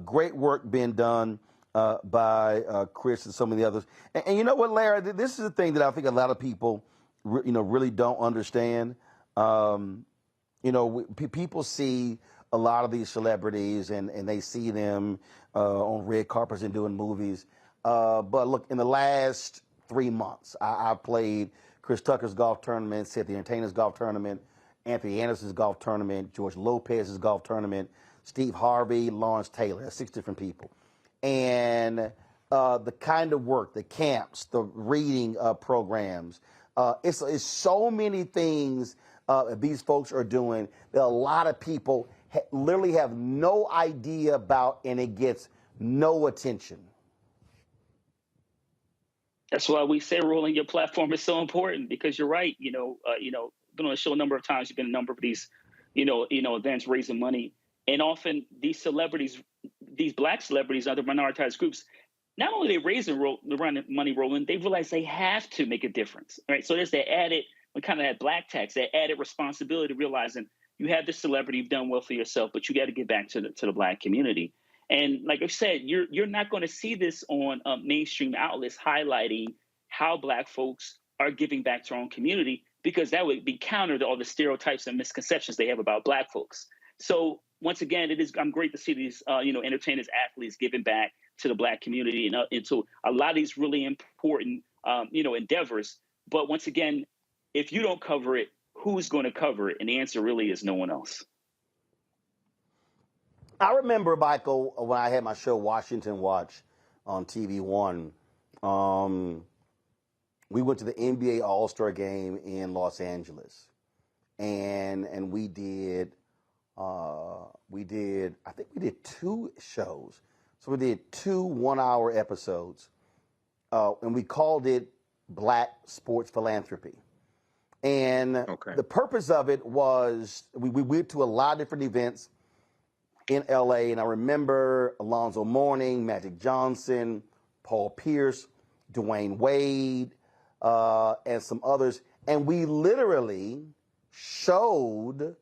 Speaker 1: great work being done by Chris and some of the others. And you know what, Larry? This is the thing that I think a lot of people, really don't understand. People see a lot of these celebrities and they see them on red carpets and doing movies. But look, in the last 3 months, I played Chris Tucker's golf tournament, Cynthia Entertainer's golf tournament, Anthony Anderson's golf tournament, George Lopez's golf tournament, Steve Harvey, Lawrence Taylor, 6 different people. And the kind of work, the camps, the reading programs, it's so many things these folks are doing that a lot of people literally have no idea about, and it gets no attention.
Speaker 3: That's why we say rolling your platform is so important, because you're right. Been on the show a number of times. You've been a number of these, events raising money, and often these celebrities, these Black celebrities, other minoritized groups, not only they raising money rolling, they realize they have to make a difference. Right. So there's that added, kind of that Black tax, that added responsibility, realizing you have this celebrity, you've done well for yourself, but you got to get back to the Black community. And like I said, you're not going to see this on mainstream outlets highlighting how Black folks are giving back to our own community, because that would be counter to all the stereotypes and misconceptions they have about Black folks. So once again, I'm great to see these entertainers, athletes giving back to the Black community and to a lot of these really important endeavors. But once again, if you don't cover it, who's going to cover it? And the answer really is no one else.
Speaker 1: I remember, Michael, when I had my show Washington Watch on TV One, we went to the NBA All-Star Game in Los Angeles, and we did 2 shows. So we did 2 one-hour episodes, and we called it Black Sports Philanthropy. And the purpose of it was we went to a lot of different events in LA, and I remember Alonzo Mourning, Magic Johnson, Paul Pierce, Dwayne Wade, and some others. And we literally showed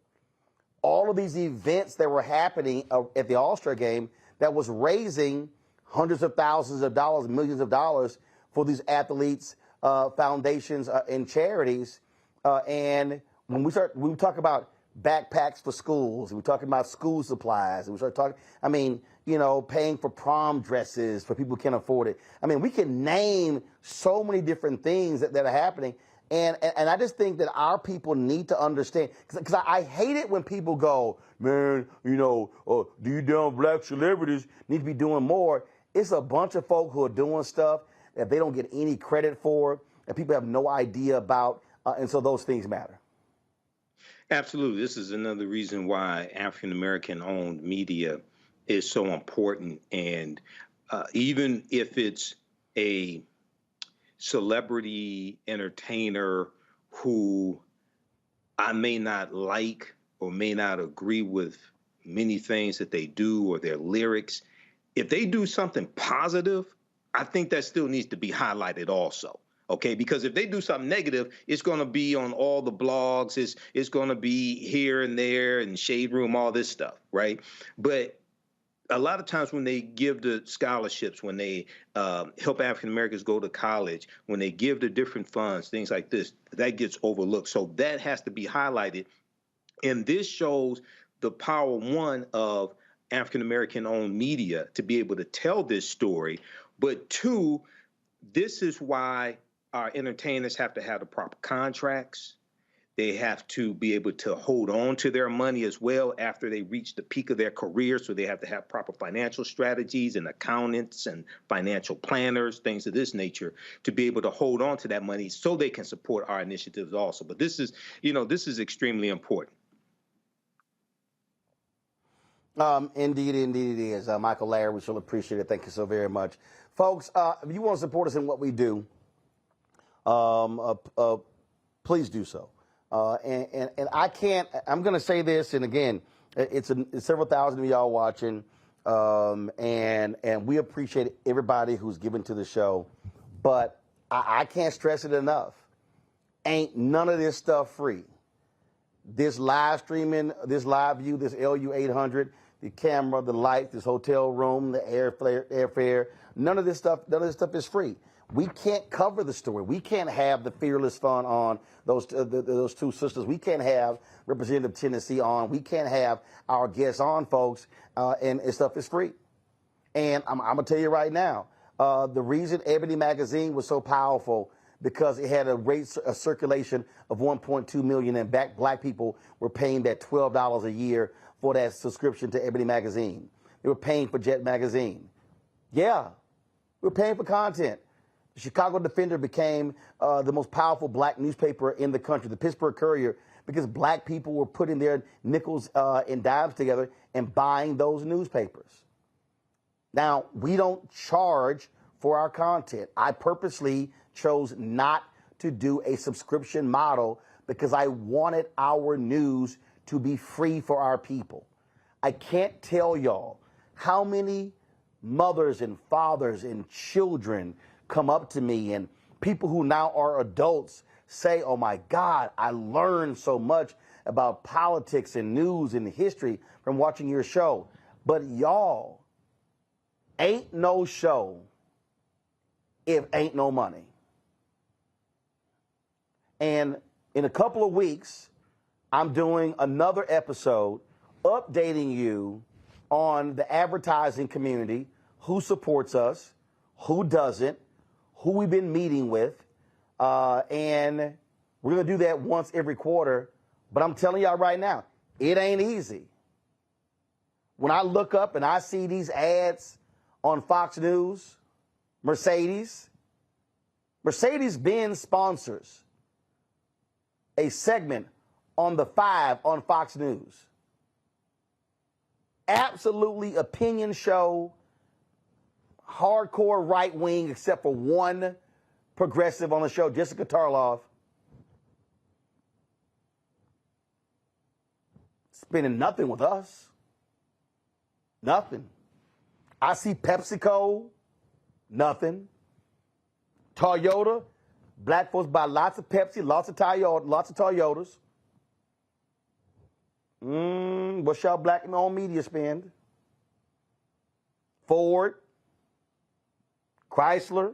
Speaker 1: all of these events that were happening at the All-Star Game that was raising hundreds of thousands of dollars, millions of dollars for these athletes, foundations, and charities. And when we talk about backpacks for schools, we're talking about school supplies, and we start talking, paying for prom dresses for people who can't afford it. We can name so many different things that are happening. And I just think that our people need to understand, because I hate it when people go, man, do you damn Black celebrities need to be doing more? It's a bunch of folk who are doing stuff that they don't get any credit for, that people have no idea about, and so those things matter.
Speaker 4: Absolutely. This is another reason why African-American owned media is so important. And even if it's a celebrity entertainer who I may not like or may not agree with many things that they do or their lyrics, if they do something positive, I think that still needs to be highlighted also. Okay, because if they do something negative, it's going to be on all the blogs. It's going to be here and there and Shade Room, all this stuff, right? But a lot of times when they give the scholarships, when they help African Americans go to college, when they give the different funds, things like this, that gets overlooked. So that has to be highlighted. And this shows the power, one, of African American owned media to be able to tell this story. But 2, this is why our entertainers have to have the proper contracts. They have to be able to hold on to their money as well after they reach the peak of their career. So they have to have proper financial strategies and accountants and financial planners, things of this nature, to be able to hold on to that money so they can support our initiatives also. But this is extremely important.
Speaker 1: Indeed it is. Michael, Larry, we shall appreciate it. Thank you so very much. Folks, if you want to support us in what we do, please do so. And I'm going to say this, and again, it's several thousand of y'all watching, and we appreciate everybody who's given to the show, but I can't stress it enough. Ain't none of this stuff free. this live streaming, this live view, this LU800, the camera, the light, this hotel room, the airfare, none of this stuff is free. We can't cover the story. We can't have the Fearless Fund on, those two sisters. We can't have Representative Tennessee on. We can't have our guests on, folks, and stuff is free. And I'm going to tell you right now, the reason Ebony Magazine was so powerful because it had a circulation of 1.2 million, and black people were paying that $12 a year for that subscription to Ebony Magazine. They were paying for Jet Magazine. Yeah, we were paying for content. The Chicago Defender became the most powerful black newspaper in the country, the Pittsburgh Courier, because black people were putting their nickels and dimes together and buying those newspapers. Now, we don't charge for our content. I purposely chose not to do a subscription model because I wanted our news to be free for our people. I can't tell y'all how many mothers and fathers and children come up to me, and people who now are adults say, oh my God, I learned so much about politics and news and history from watching your show. But y'all, ain't no show if ain't no money. And in a couple of weeks, I'm doing another episode updating you on the advertising community, who supports us, who doesn't, who we've been meeting with, and we're going to do that once every quarter. But I'm telling y'all right now, it ain't easy. When I look up and I see these ads on Fox News, Mercedes-Benz sponsors a segment on The Five on Fox News. Absolutely opinion show, hardcore right wing, except for one progressive on the show, Jessica Tarloff, spending nothing with us. Nothing. I see PepsiCo, nothing. Toyota, black folks buy lots of Pepsi, lots of Toyotas. What's y'all black-owned media spend? Ford, Chrysler.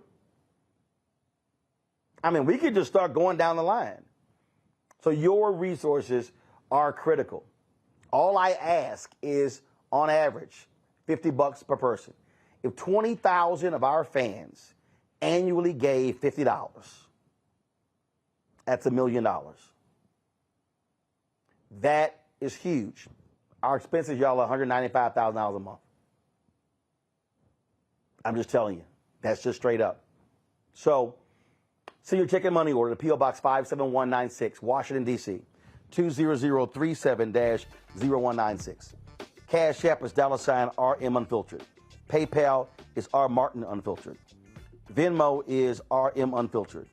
Speaker 1: I mean, we could just start going down the line. So your resources are critical. All I ask is, on average, $50 per person. If 20,000 of our fans annually gave $50, that's $1 million. That is huge. Our expenses, y'all, are $195,000 a month. I'm just telling you. That's just straight up. So, send your check and money order to P.O. Box 57196, Washington, D.C., 20037-0196. Cash App is $RM Unfiltered. PayPal is R Martin Unfiltered. Venmo is RM Unfiltered.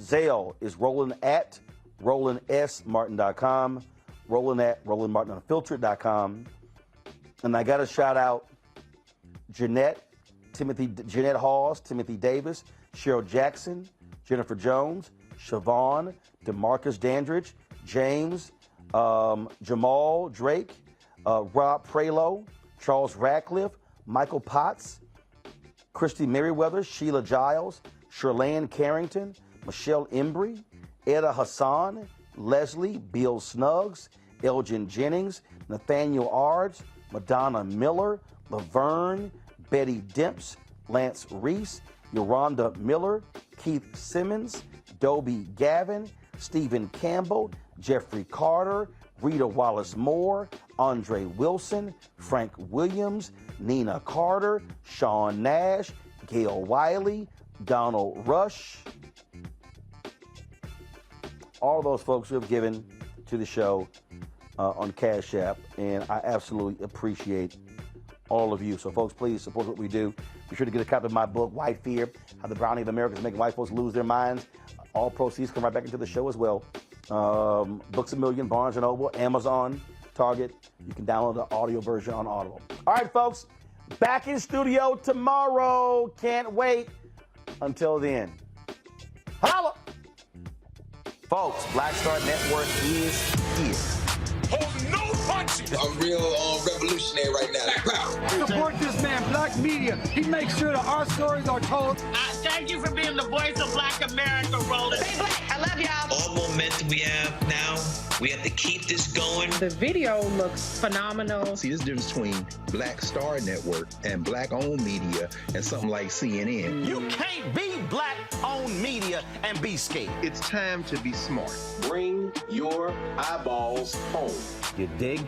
Speaker 1: Zelle is Roland@RolandSMartin.com. Roland@RolandMartinUnfiltered.com. And I got to shout out Jeanette Hawes, Timothy Davis, Cheryl Jackson, Jennifer Jones, Siobhan, DeMarcus Dandridge, James, Jamal Drake, Rob Prelo, Charles Radcliffe, Michael Potts, Christy Merriweather, Sheila Giles, Sherlane Carrington, Michelle Embry, Etta Hassan, Leslie, Bill Snuggs, Elgin Jennings, Nathaniel Ards, Madonna Miller, Laverne, Betty Demps, Lance Reese, Yolanda Miller, Keith Simmons, Dobie Gavin, Stephen Campbell, Jeffrey Carter, Rita Wallace Moore, Andre Wilson, Frank Williams, Nina Carter, Sean Nash, Gail Wiley, Donald Rush. All those folks who have given to the show on Cash App, and I absolutely appreciate all of you. So, folks, please support what we do. Be sure to get a copy of my book, White Fear, How the Browning of America is Making White Folks Lose Their Minds. All proceeds come right back into the show as well. Books A Million, Barnes & Noble, Amazon, Target. You can download the audio version on Audible. All right, folks, back in studio tomorrow. Can't wait. Until then, holla! Folks, Black Star Network is
Speaker 2: is.
Speaker 6: Hold no punches.
Speaker 2: I'm real revolutionary right now.
Speaker 11: Support this man, Black Media. He makes sure that our stories are told.
Speaker 15: Thank you for being the voice of Black America, Roland. Stay black. I love y'all.
Speaker 17: All momentum we have now, we have to keep this going.
Speaker 18: The video looks phenomenal.
Speaker 2: See, this difference between Black Star Network and Black-owned media and something like CNN.
Speaker 21: You can't be Black-owned media and be scared.
Speaker 2: It's time to be smart.
Speaker 30: Bring your eyeballs home.
Speaker 21: You dig?